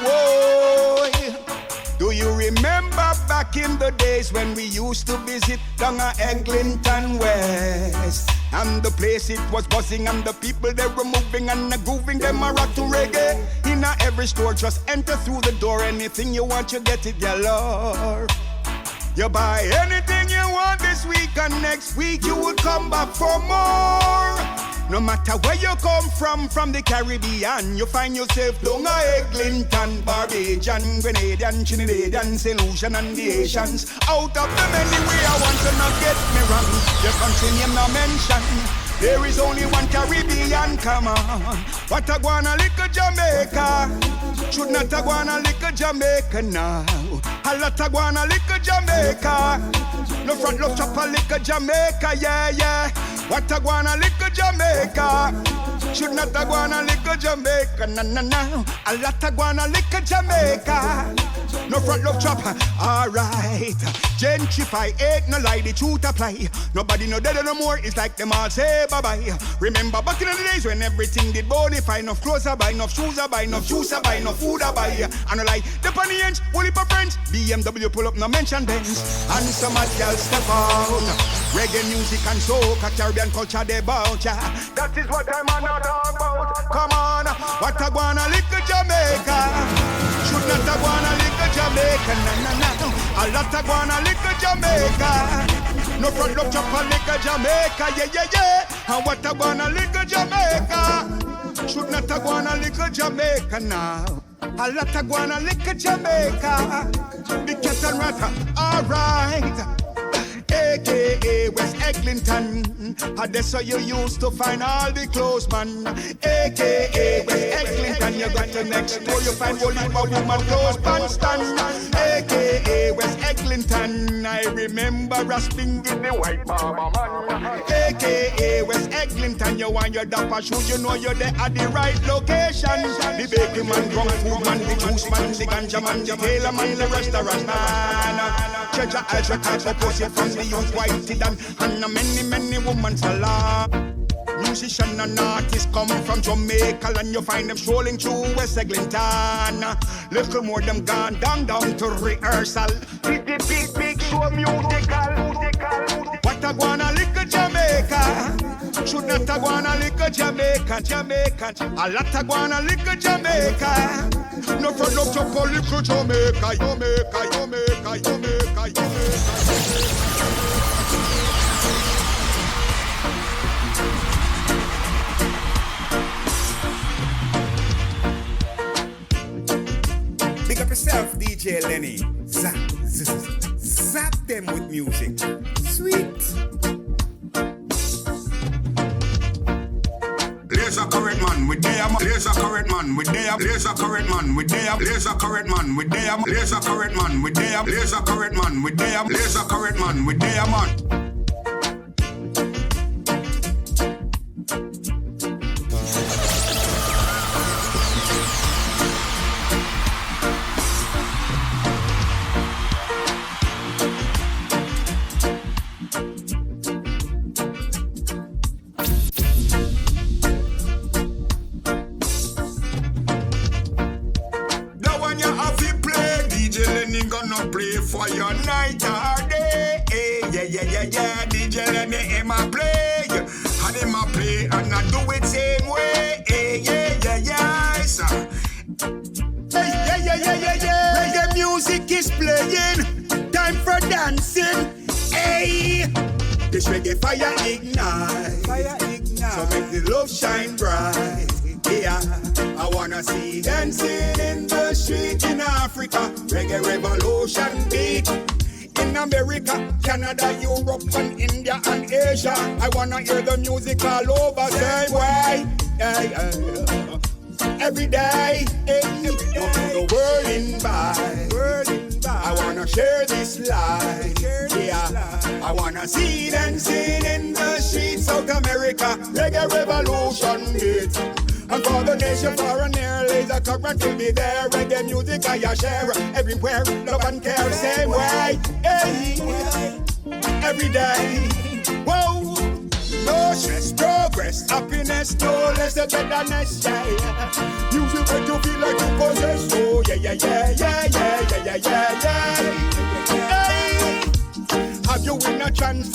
Whoa. Do you remember back in the days when we used to visit down at Eglinton West? And the place it was buzzing and the people they were moving and grooving them a rock to reggae. In every store just enter through the door, anything you want you get it, galore. You buy anything you want this week and next week you will come back for more. No matter where you come from the Caribbean, you find yourself down a Eglinton, Barbadian, Grenadian, Trinidadian, St. Lucian and the Asians. Out of them anyway, I want to not get me wrong. Your country name not mention. There is only one Caribbean, come on. What a guana little Jamaica. Should not a guana little Jamaica now. A lot of guana little Jamaica. No front, no chop a little Jamaica, yeah, yeah. What a guana little Jamaica. Should not a guana little Jamaica, na na na. A lot of guana little Jamaica. No front, no chop, alright. Gentrify, ain't no lie, the truth apply. Nobody no dead no more, it's like them all say bye-bye. Remember back in the days when everything did bonify. Enough clothes I buy, enough shoes I buy, enough juice I buy, enough food I buy. And I like, the penny inch, only for friends. BMW pull up, no mention Benz. And some of y'all step out. Reggae music and soca, Caribbean culture they bout ya. That is what I'm on talk about. Come on, what a wanna lick Jamaica. Should not a wanna lick Jamaica, na. A lot a wanna lick Jamaica. No front love chop a lick Jamaica, yeah. And what a wanna lick Jamaica. Should not a wanna lick Jamaica now. A lot a wanna lick Jamaica. Big cat and rat, alright. AKA West Eglinton. That's how you used to find all the clothes, man. AKA West Eglinton. You got to next door, you find only a woman clothes pants stand. AKA West Eglinton. I remember Rasting in the white mama man. AKA West Eglinton. You want your dapper shoes, you know you're there at the right location. The baking man, drunk food man, the juice man, the ganja man, the tailor man, the restaurant man. Treasure as you catch a pussy from the youth whited and many women salon. Musician and artists come from Jamaica and you find them strolling through West Eglinton. Little more them gone down to rehearsal. With the big show musical. What a wanna lick a Jamaica. Should not a wanna lick a Jamaica. A lot a wanna lick a Jamaica. No for no chop a little Jamaica. Big up yourself, DJ Lenny. Zap them with music. Sweet. Laser current man with them. Laser current man with them. Laser current man with them. Laser current man with them. Laser current man with them. Laser current man with them. Laser current man with them man. For your night or day, yeah. Djlenny him a play, and him a play, and I do it same way, yeah. Yeah. Reggae music is playing, time for dancing, hey. This reggae fire ignite, so make the love shine bright. Yeah, I wanna see dancing in the street in Africa. Reggae revolution beat in America, Canada, Europe, and India and Asia. I wanna hear the music all over same way. Every day, the world in by. I wanna share this life. Yeah, I wanna see dancing in the streets of America. Reggae revolution beat. And for the nation far and near, Lazah current will be there. Reggae music I share everywhere, love and care same way. Hey, every day. Whoa, no stress, progress, happiness, no less than togetherness. Yeah, music make you feel like you possess. Oh yeah. Hey, have you win a chance?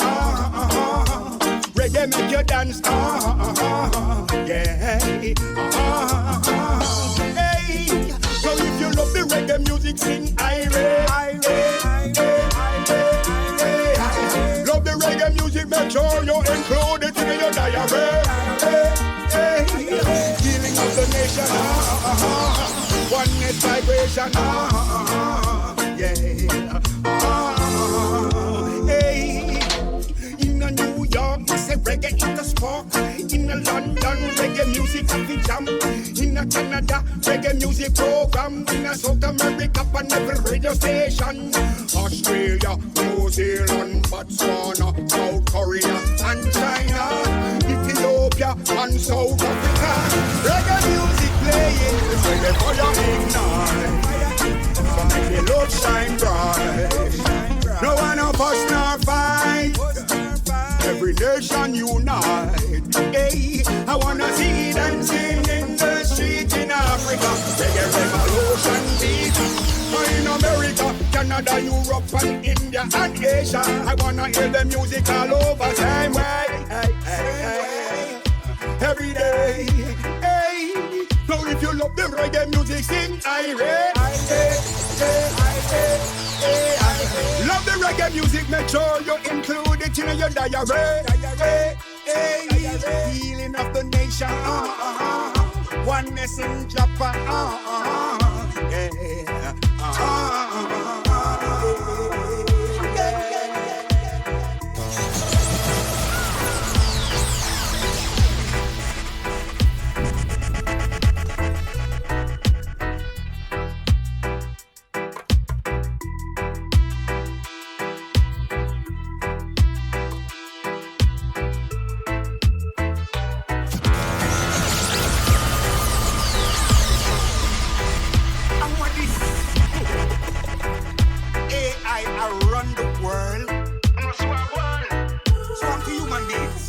Reggae make you dance, yeah. Hey, so if you love the reggae music, sing irate. Love the reggae music, make sure you include it in your diary. Healing of the nation, oneness vibration, yeah. New York, say reggae in the spark. In a London, reggae music happy jam. In a Canada, reggae music program. In a South America, on every radio station. Australia, New Zealand, Botswana, South Korea, and China, Ethiopia, and South Africa. Reggae music playing, reggae fire ignite. So make the love shine bright. No one of us nor fight. Every nation unite. Hey, I wanna see dancing in the street in Africa. Reggae revolution beat. In America, Canada. Canada, Europe, and India, and Asia. I wanna hear the music all over, same way, every day. Hey, so if you love the reggae music, sing irate. Love the reggae music, make sure you include it in your diary. Healing of the nation, oneness in Japan. Around the world, strong to human beings.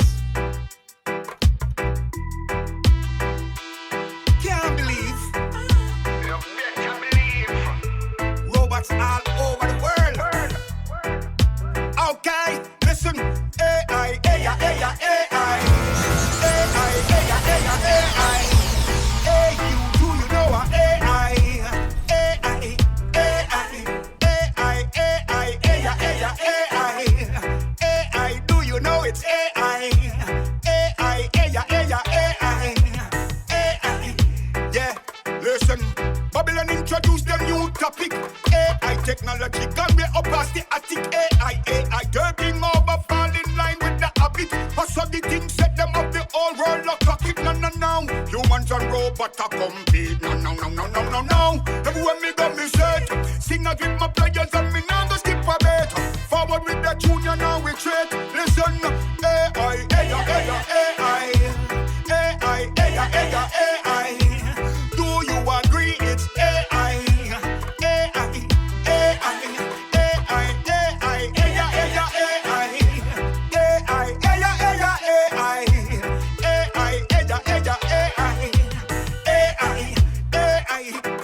Can't believe, robots all over the world. Okay, listen, AI, AI, AI, AI, AI, AI, AI. Hey, do you know what AI? AI, do you know it's AI? AI, yeah, listen, Babylon introduced the new topic. AI technology gone way up past the attic. AI, taking over, fall in line with the habit. So the thing set them up, the whole world look like it. No, humans and robots are compete. No. Everywhere me go, me set. Sing out with my players and me now go skip a bit. Forward with the tune, you know we treat. Listen, AI. Do you agree it's AI?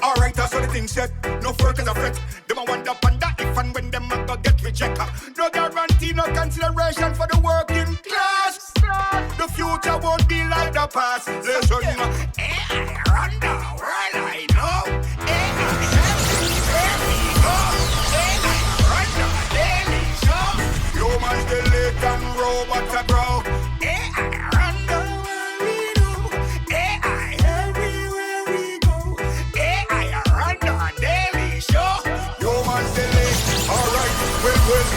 Alright, that's what the thing said. No further a threat. Them a wonder if and when them a go get rejected. No guarantee, no consideration for the working class. The future won't be like the past. Listen, AI run the world, I know. AI everywhere we go. AI run the daily show. Humans delete and robots are grow. AI run the world, we know. AI everywhere we go. AI run the daily show. Humans delete. Alright, well.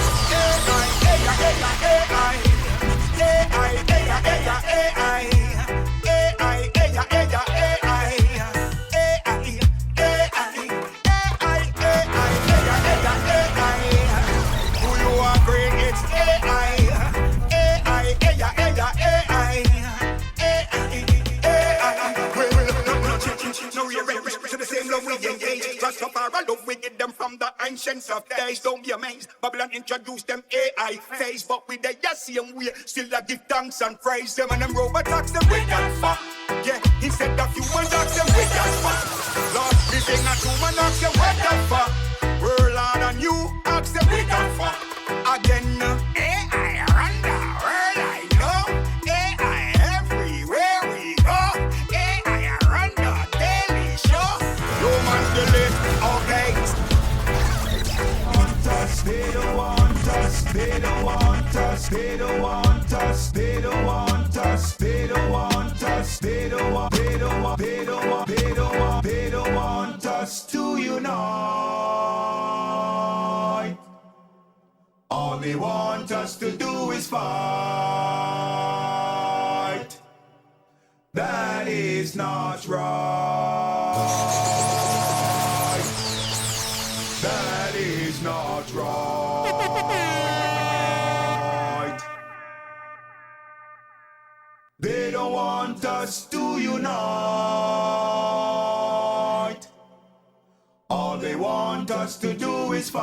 Do you agree it's AI? No, you're ready to the same love we engage. Rastafari love we get them from the ancients of days. Don't be amazed, Babylon introduced them AI phase, but with the same way, still I give thanks and praise them. And them robot ask them with that fuck. Yeah, he said that humans ask them with that fuck. Lord, we sing that human ask them with that fuck. World Lord and you ask them with that fuck. Again, AI run the world, I know. AI everywhere we go. AI run the daily show. Humans delete, okay. They don't want us, they don't want us, they don't want us, they don't want us, they don't want us, they don't want, they don't want, they don't want, they don't want, they don't want us to unite. All they want us to do is fight. That is not right. That is not right. They don't want us to unite. All they want us to do is fight.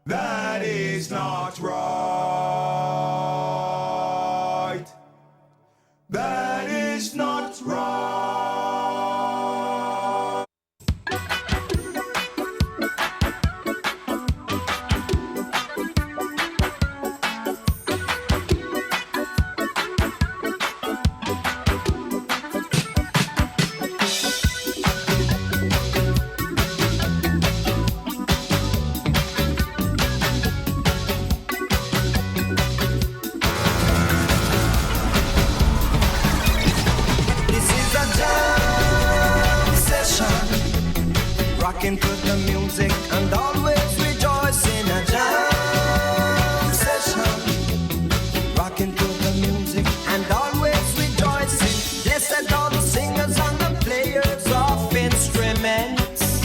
That is not right. That is not right. rocking to the music and always rejoice in a jam session. Rocking to the music and always rejoicing. Blessed all the singers and the players of instruments.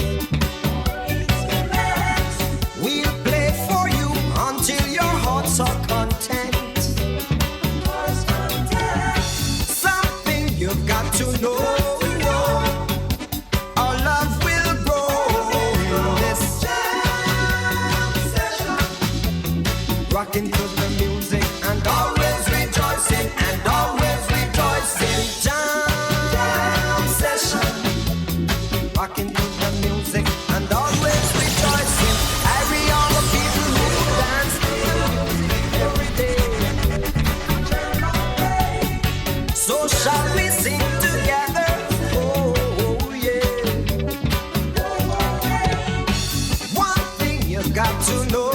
We'll play for you until your hearts are content. Something you've got to know. Our love will grow in this jam session. Rocking to the music and always rejoicing and always rejoicing. Jam session. Rocking to the music and always rejoicing. Every all the people who dance to the music every day. So shall we sing together? Oh yeah. One thing you've got to know.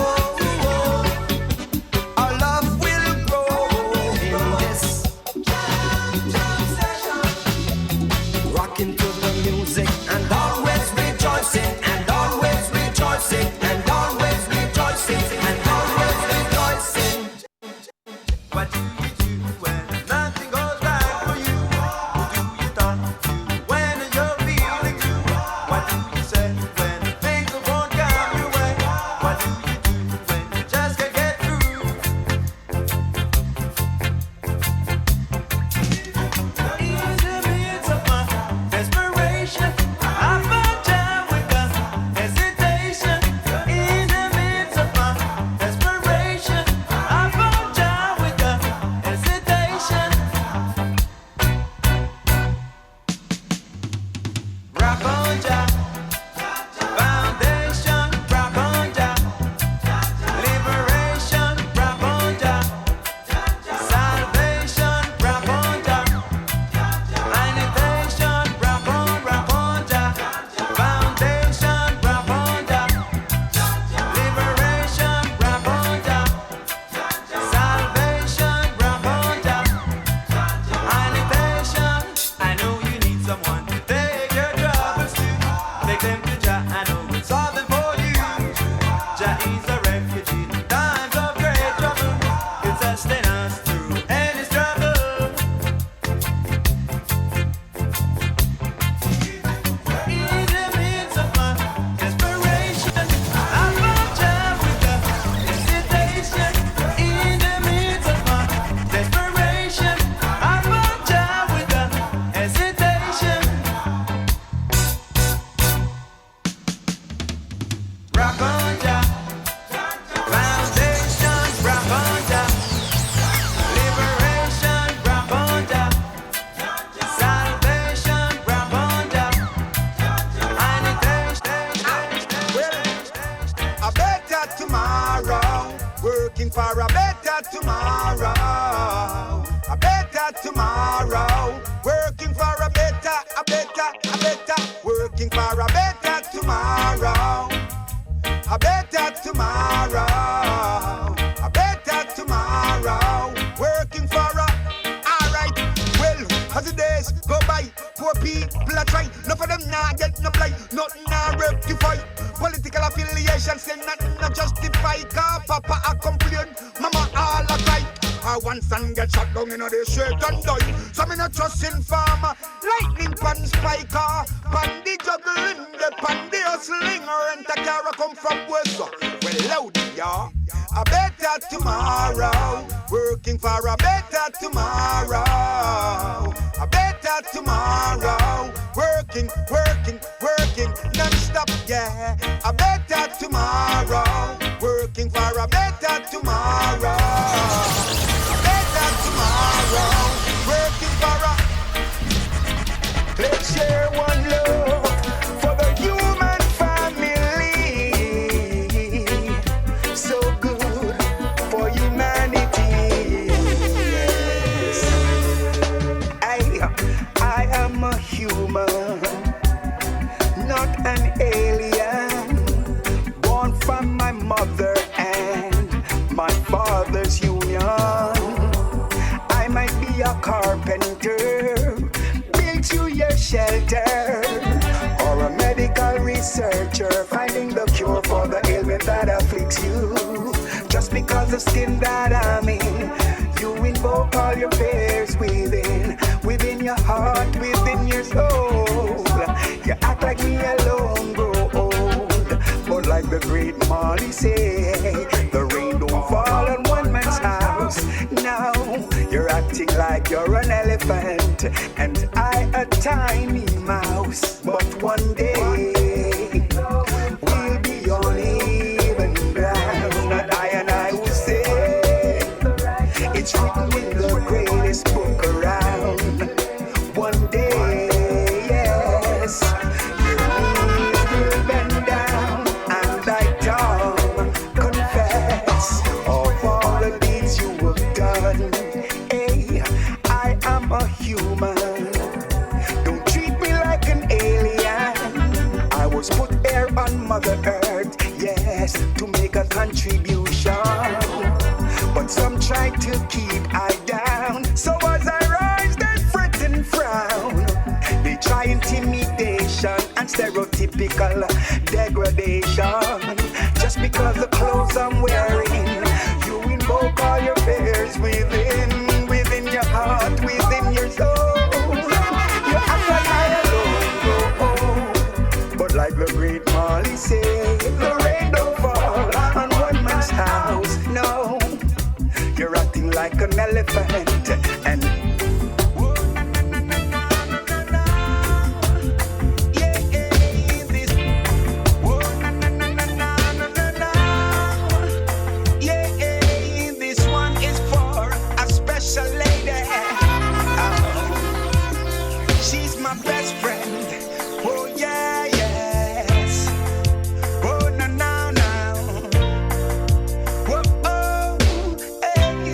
Our love will grow in this jam session. Rocking to the music and always rejoicing and always rejoicing and always rejoicing and always rejoicing. What do you do when nothing goes right for you? Who do you talk to when you're feeling blue? What do you say when things won't come your way? What do you do when you just can't get through? In the midst of my desperation, I found time without hesitation. In the midst of my desperation, I found time without hesitation. Rock on, Jah. Foundation, rock on, Jah. Liberation, rock on, Jah. Salvation, rock on, Jah. Animation, rock on, Jah. Foundation, rock on, Jah. Liberation, rock on, Jah. Salvation, rock on, Jah. Animation, I know you need someone to take your troubles to. Take them to Jah, I know we'll solve them for you. Jah is a refugee in times of great trouble. He'll sustain us through any struggle. In the midst of my desperation, I found Jah without hesitation. In the midst of my desperation, I found Jah without hesitation. Rock on, Jah. Foundation, rock on, Jah. Liberation, rock on, Jah. Salvation, rock on, Jah. A better tomorrow, working for a better tomorrow. A better tomorrow, working for a better, working for a better tomorrow. A better tomorrow, a better tomorrow, working for a. Alright, well, as the days go by, poor people are trying. None of them now get no blight, nothing now rectify. Political affiliation say nothing not justify. Car papa a complain, mama all a cry. Our one son get shot down in the shirt and die. So me not trust in farmer, lightning pan spiker, pan the juggling, the pan the hustling, or rent a car come from west. Well, loud ya, a better tomorrow, working for a better tomorrow, a better tomorrow, working, non-stop, yeah, a better tomorrow, working for a better tomorrow, a better tomorrow, working for a. Let's share one love for the human family. So good for humanity. Yes. I am a human, not an alien, born from researcher, finding the cure for the ailment that afflicts you. Just because the skin that I'm in, you invoke all your fears within your heart, within your soul. You act like me alone grow old, but like the great Marley say, the rain don't fall on one man's house. Now you're acting like you're an elephant, and I a tiny mouse. But one day we'll be on even ground. And I will say it's written in the greatest book around. One day, yes, your knees will bend down and thy tongue confess of all the deeds you have done. Hey, I am a human. Don't treat me like an alien. I was put there on Mother Earth, yes, to make a contribution. But some try to keep I down. So as I rise, they fret and frown. They try intimidation and stereotypical degradation. Just because the clothes I'm wearing, you invoke all your fears within your heart, within your soul. You act like I alone grow old, but like the great Marley say, the rain don't fall on one man's house. No, you're acting like an elephant, and this one is for a special lady. She's my best friend. Oh yeah, yes. Oh no, no, no. Whoa, oh, hey.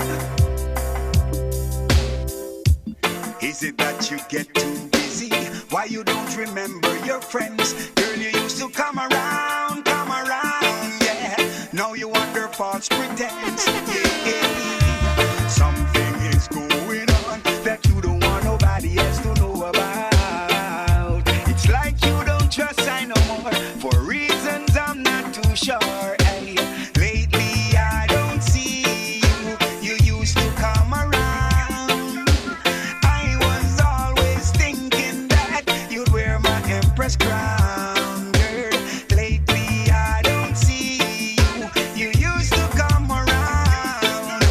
Is it that you get too busy? Why you don't remember your friends? Girl, you used to come around, yeah. Now you under false pretense, yeah. Something is going on that you don't want nobody else to know about. It's like you don't trust I no more, for reasons I'm not too sure. Hey, lately I don't see you. You used to come around. I was always thinking that you'd wear my Empress crown, girl. Lately I don't see you. You used to come around.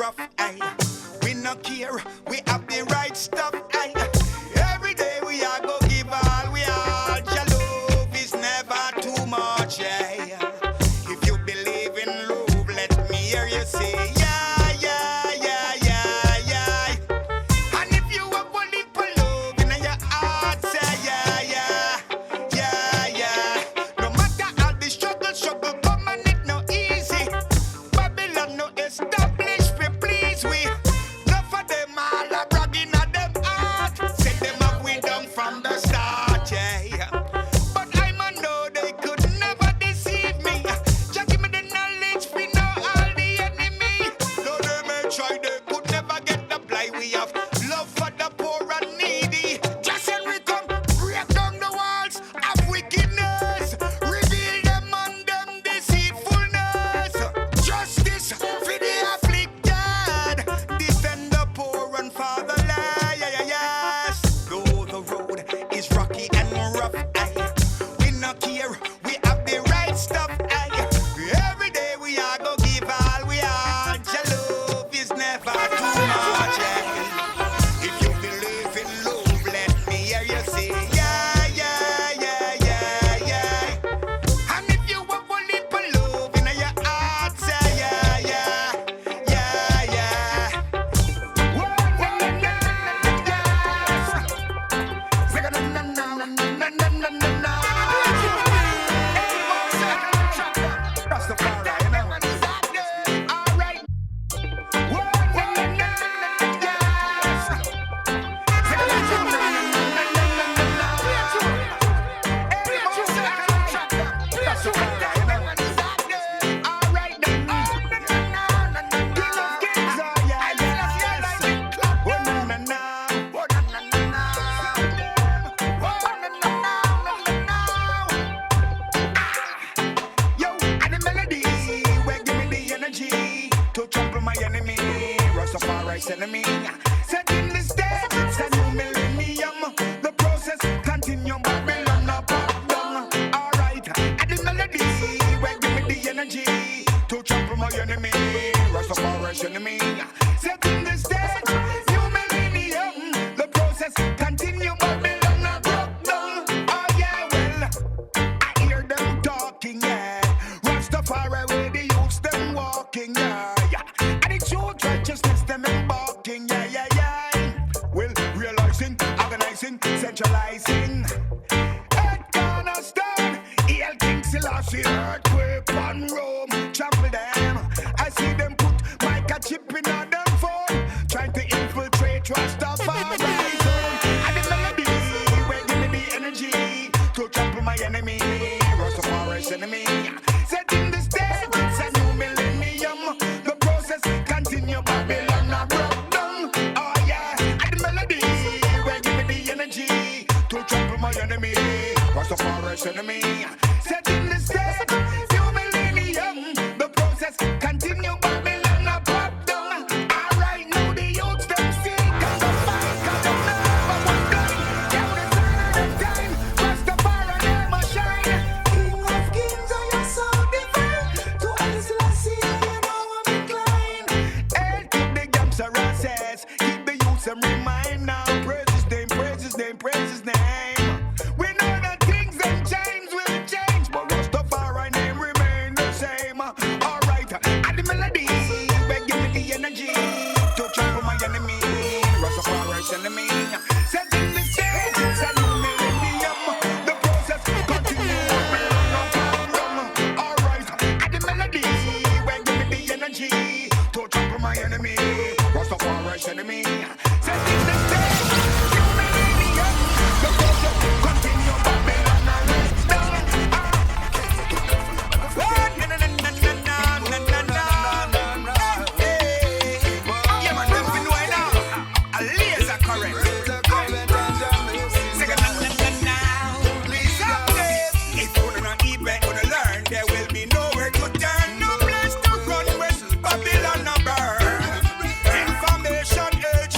rough, aye. We no care, we have the right stuff, aye. Every day we are go give all we all. Your love is never too much, aye. If you believe in love, let me hear you say, yeah, yeah, yeah, yeah, yeah. And if you have one lip of love in your heart, say, yeah, yeah, yeah, yeah. No matter how the struggle come and it no easy. Babylon no established for please we. Enough of them all a bragging at them heart. Set them up we down from the start, yeah. But I man know they could never deceive me. Just give me the knowledge, we know all the enemy. Though they may try, they could never get the ply. We have love for the poor and needy. Just when we come, break down the walls of wickedness. Reveal them and them deceitfulness. Justice for the afflicted. Defend the poor and fatherless. Yeah, yeah, yes. Though the road is rocky and rough, aye. We no care, we have the right stuff, aye. Every day we are go give all we all. Your love is never too much, aye. If you believe in love, let me hear you say, yeah, yeah, yeah, yeah, yeah. And if you have one lip of love in your heart, say, yeah, yeah, yeah, yeah. Whoa, whoa, yes. Say, na, na, na, na, na, na, na, na, na. Rastafari, you know. All right. Whoa, whoa, yes. Say, na, na, na, na, na, na, na, na, na. Rastafari, you know. All right, then. King of kings, oh, yeah, yes. Oh, na, na, na. Oh, na, na, na, na. Oh, na, na, na, na, na. Yo, and the melody, where give me the energy to trample my enemy. Rastafari's enemy. Setting the stage, it's a new millennium. The process continue, Babylon up, up, down. All right, and the melody, where give me the energy to trample my enemy. Rastafari's enemy. Setting the stage, new millennium. The process continue, Babylon up, up, down. Oh yeah, well. I hear them talking, yeah. Rastafari where the youths them walking, yeah, yeah. And the truth righteousness them embarking, yeah, yeah, yeah. Well, realizing, organizing, centralizing. Head cornerstone, EL King Selassie, earthquake on Rome, trample them. I see them put mic chip in on them phone, trying to infiltrate Rastafari zone. And the melody, where give me the energy to trample my enemy. Rastafari's enemy. Setting the stage, it's a new millennium. The process continue, Babylon a broke down. Oh yeah, and the melody, where give me the energy to trample my enemy. Rastafari's enemy. Setting the stage, new millennium. The process continue, Babylon a broke down. All right, now the youths them sing, 'cause the fight, 'cause the number one gun. Down the sign of the time, Rastafari name a shine. King of kings, oh you're so divine. To Haile Selassie, you know I'm inclined. And keep the gangster says, keep the youths and remind now. Praise his name, praise his name, praise his name. We know that things and times will change, but Rastafari name remain the same. All right, and the melody, where give me the energy to trample my enemy. Rastafari's enemy. Setting the stage, it's a new millennium. The process continue. All right, and the melody, where give me the energy to trample my enemy. Rastafari's enemy. Setting the stage, new millennium. The process continue. Babylon and rest down. Oh, na na na na na na na na. Hey, yeah man, them fin know now. A laser current. Say na na na na. Someday, if you not even gonna learn, there will be nowhere to turn. No place to run when Babylon a burn. Information age,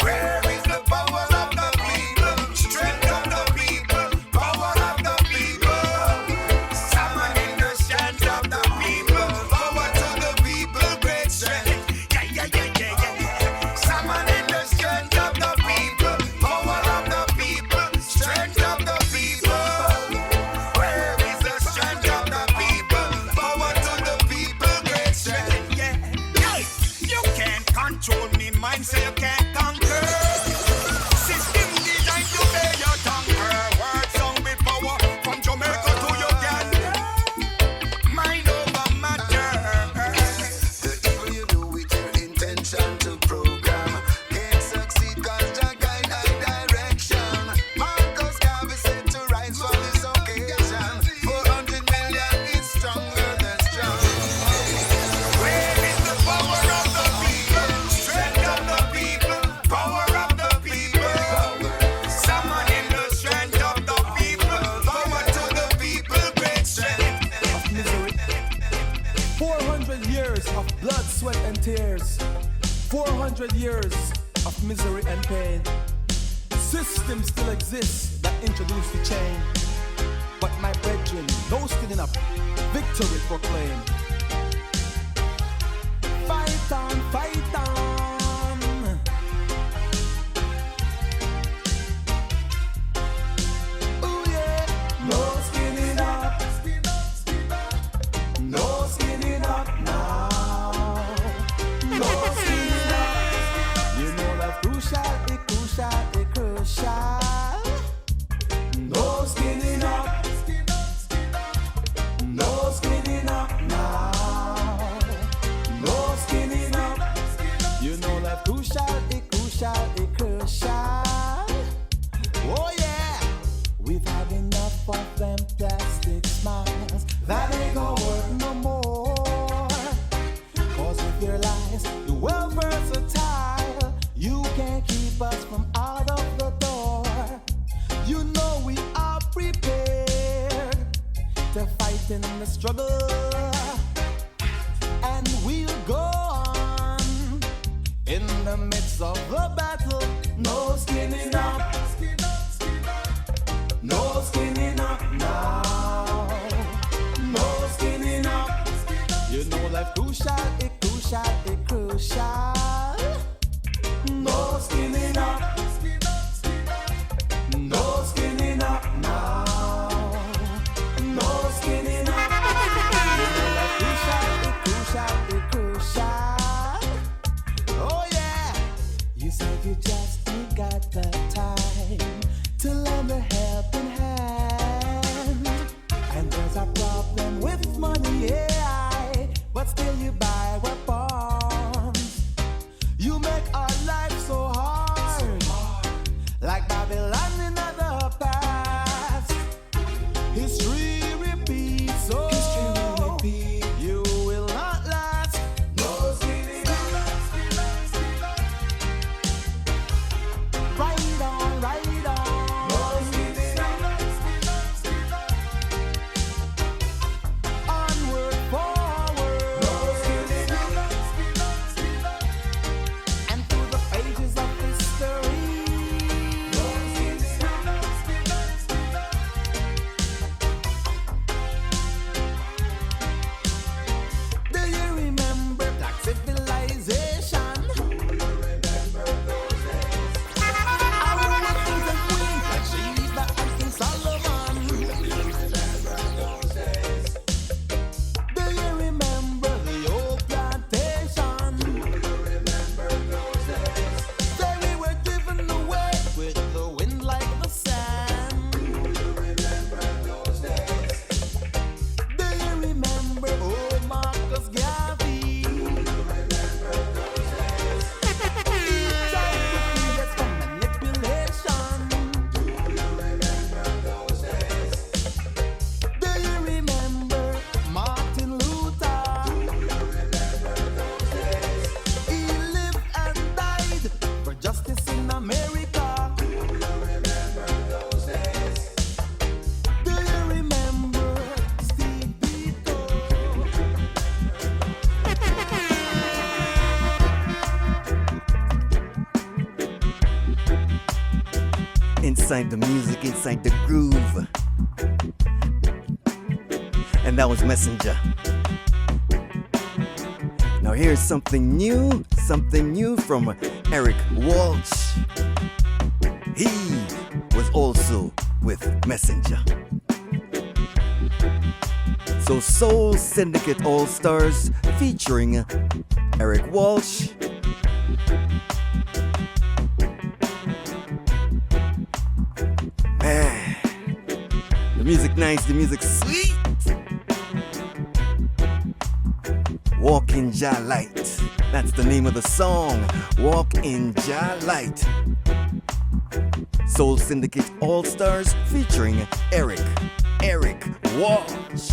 Where is the power of the people? Strength of the people, power of the people. Summoning the strength of the people, power to the people, great strength. Yeah, yeah, yeah, yeah, yeah. Summoning the strength of the people, power of the people, strength of the people. Where is the strength of the people? Power to the people, great strength. Yeah, yeah. You can't control me, mind, so you can't conquer. System designed to bear your conquer. Word song with power from Jamaica to Uganda. Mind over matter. The evil you do with your intention to program can't succeed cause Jah guide thy direction. Marcus Garvey said to rise for this occasion. 400 million is stronger than strong. Where is the power of the people? Strength of the people, power of the people. Summoning the strength of the people, power to the people, great strength. Misery. 400 years of blood, sweat, and tears. 400 years of misery and pain. System still exists that introduced the change. But my brethren, no skinning up, victory proclaim. Fight on, fight on. Ooh yeah. No skinning up. No skinning up now. No skinning up. You know that crucial, it crucial. No skinning up. No skinning up now. No skinning up. You know that crucial, it crucial. Oh yeah. We've had enough of them plastic smiles. That ain't gonna work no more. Cause with your lies, you're well versatile. You can't keep us from out of the door. You know we are prepared to fight in the struggle. And we'll go on in the midst of the battle. No skinning up. No skinning up now. No skinning up. You know life crucial, it crucial. No skinning up. No skinning up now. No skinning up. You know life crucial, it crucial. Oh yeah. You said you just ain't got the time to lend a helping hand. And there's a problem with money, yeah, but still you buy weapons. You make our life so hard, like Babylon in the past. History repeats, so you will not last. No skinning up. Right on, right on. No skinning up. Onward, forward. No skinning up. And through the pages of history, no inside the music, inside the groove. And that was Messenger. Now here's something new from Eric Walsh. He was also with Messenger. So Soul Syndicate All Stars featuring Eric Walsh. Man, the music nice, the music sweet. Walk in Jah Light. That's the name of the song. Walk in Jah Light. Soul Syndicate All Stars featuring Eric Walsh.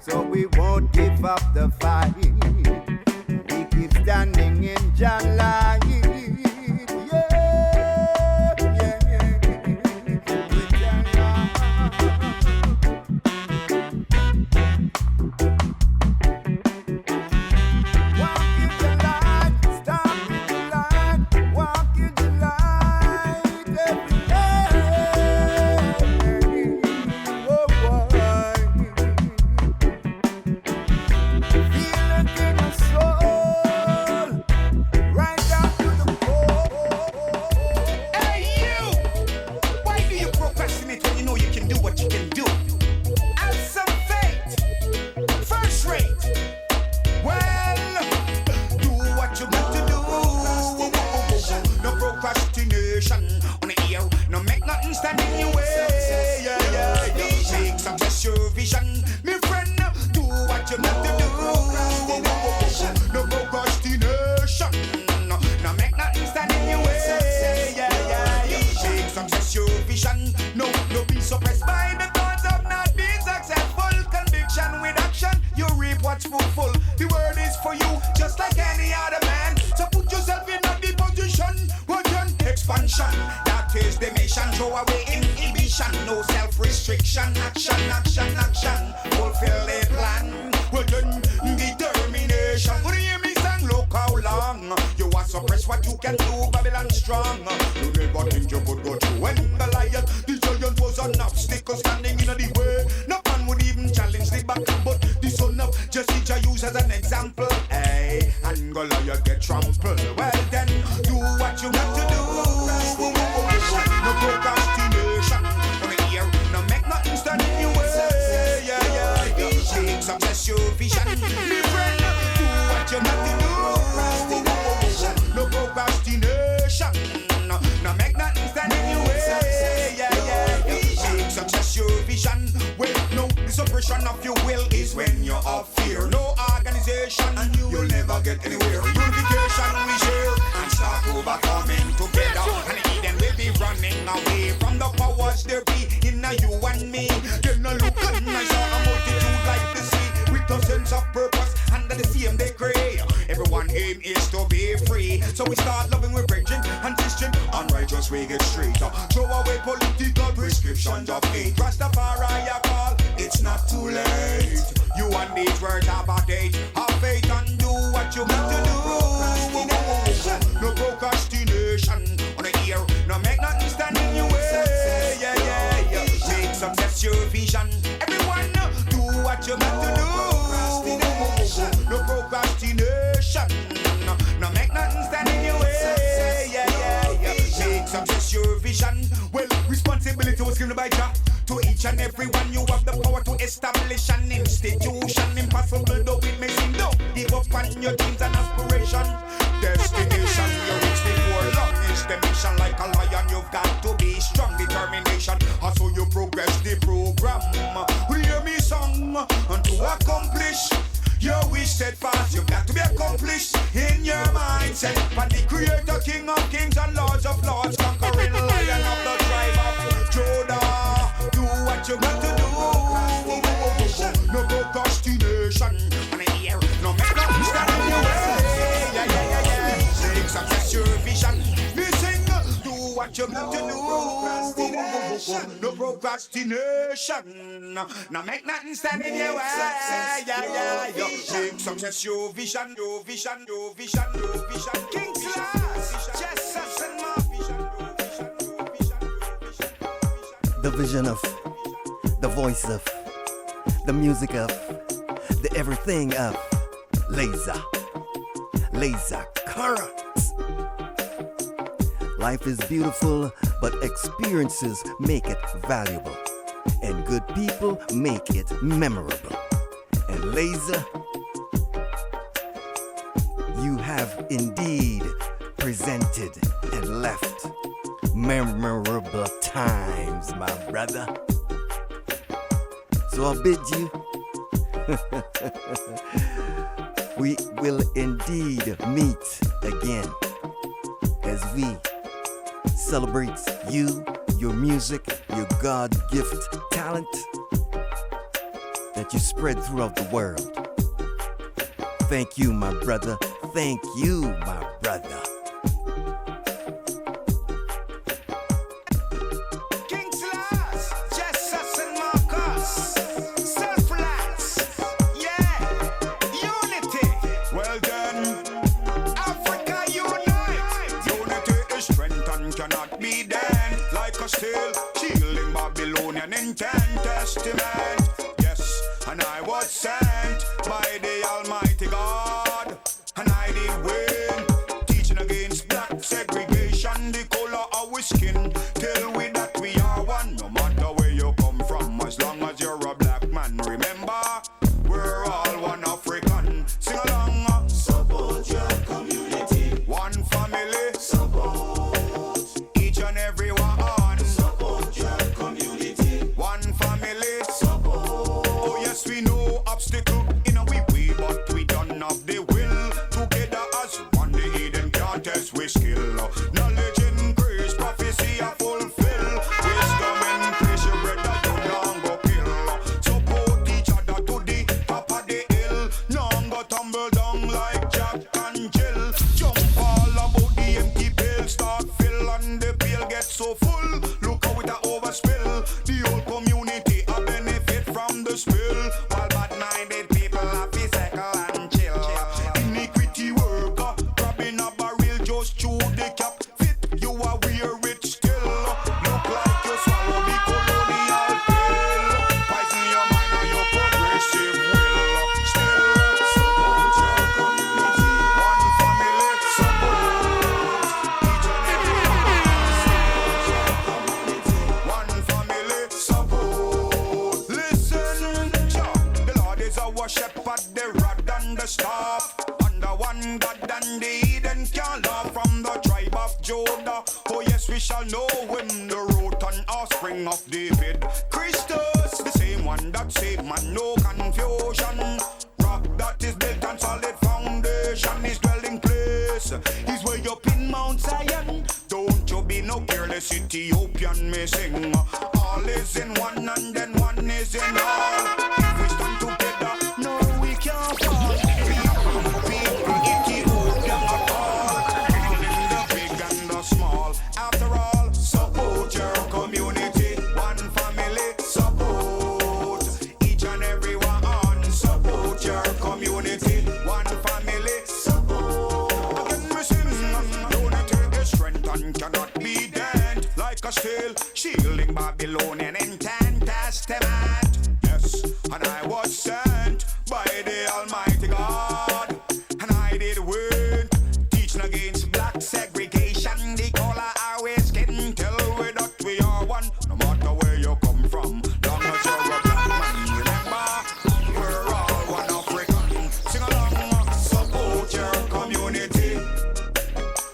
So we just like any other man. So put yourself in a deep position. Work on expansion. That is the mission. Throw away inhibition. No self-restriction. Action, action, action. Fulfill the plan. Work on determination. When you hear me sing, look how long you are suppress what you can do. Babylon strong. You never think you could go through. When Goliath, the giant was an obstacle standing in the way. No man would even challenge the back, but the son of Jesse Jah use as an example. Hey, and Goliath get trampled. Well then, do what you got to do. No procrastination. No here, no make nothing stand in your way. Yeah, yeah, yeah. Big success, your vision. Me friend, do what you got to do. No procrastination. No make nothing stand in your way. Yeah, yeah, yeah. Big success, your vision. Well, no, the suppression of your will is when you're of fear. No organization, and you'll never get anywhere. Unification we share and start overcoming together. And Eden will be running away from the powers there be in you and me. Then I look and I saw a multitude like the sea with a sense of purpose under the same decree. Everyone aim is to be free. So we start loving with brethren and Christian. Unrighteous we get straight. Throw away political prescriptions of hate. Rastafari I call, it's not too late. You and these words have a date. Have faith and do what you got to do. No procrastination on the ear. No make nothing stand in your way. Yeah, yeah, yeah. Make success your vision. Everyone do what you got to do. No procrastination. No make nothing stand in your way. Yeah, yeah, yeah. Make success your vision. Well, responsibility was given by Jah. To each and every one, you have the power to establish an institution. Impossible though it may seem, don't give up on your dreams and aspiration. Destination you reach before long is the mission. Like a lion, you've got to be strong. Determination, so you progress the program. Hear me song, and to accomplish your wish steadfast, you've got to be accomplished in your mindset. And the creator, king of kings and lords of lords, conquering lion of the tribe of Judah. Do what you got to do. No procrastination. On the ear, no make nothing stand in your way. Yeah, yeah, yeah, yeah. Make success your vision. Listen, do what you got to do. No procrastination. No make nothing stand in your way. Yeah, yeah, yeah. Make success your vision. Your vision, your vision, your vision. King's Last, Jesus and my vision. The vision of, the voice of, the music of, the everything of Lazah. Lazah Current. Life is beautiful, but experiences make it valuable. And good people make it memorable. And Lazah, you have indeed presented and left memorable times, my brother. So I bid you, we will indeed meet again as we celebrate you, your music, your God gift talent that you spread throughout the world. Thank you, my brother. Thank you, my brother. King's Last, Jesus and Marcus. Self-relax. Yeah. Unity. Well then, Africa unite. Unity is strength and cannot be done. Like a steel, shielding Babylonian intent testament. Yes, and I was sent by the Almighty God. And I did win, teaching against black segregation, the color of our skin. Tell we that we are one, no matter where you come from, as long as you're a black man. Remember, we're all one African. Sing along. Support your community. One family. Support each and every one. Support your community. One family. Support. Oh yes, we know obstacle in a way, but we don't have the will. Together as one, the hidden can't test we skill. Knowledge increase, prophecy I fulfill. Wisdom increase, your brother you don't go kill. Support each other to the top of the hill. None go tumble down like Jack. the staff. Under one God and the Eden can laugh from the tribe of Judah. Oh yes, we shall know him, the root and offspring of David. Christus, the same one that saved man, no confusion. Rock that is built on solid foundation, his dwelling place. He's way up in Mount Zion. Don't you be no careless Ethiopian missing. All is in one and then one is in all. If we stand together, no we can't fall. People Ethiopian at all. All in the big and the small. After all, support your community. One family, support each and every one. Support your community. One family, support. Again, missing unity is strength and cannot be dent. Like a steel shielding Babylonian intent testament. Yes, and I was sent by the Almighty God, and I did win, teaching against black segregation. The color our skin tell we that we are one, no matter where you come from. Long as you're a black man, remember we're all one African. Sing along, support your community.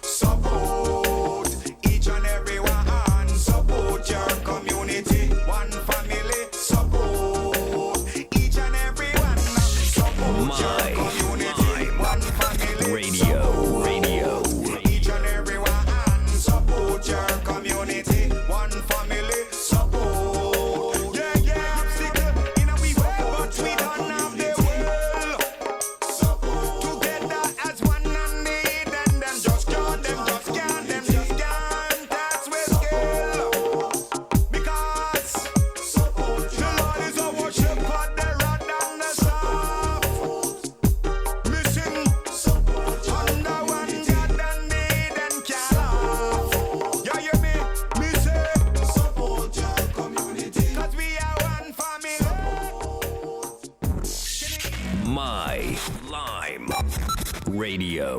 Support each and every one. Support your community. One family. Support each and every one. Support your community. One family. Radio. Each and every one. Support your community. One family. Support. Yeah. Obstacle in a wee way, but we don't have the will. Together as one and need, and them just can't, that's with skill. Because the Lord is a worshiper, the rod and the staff. Missing under one God and need and can't laugh. You hear me? Me say support your community, 'cause we are one family. My Lime Radio.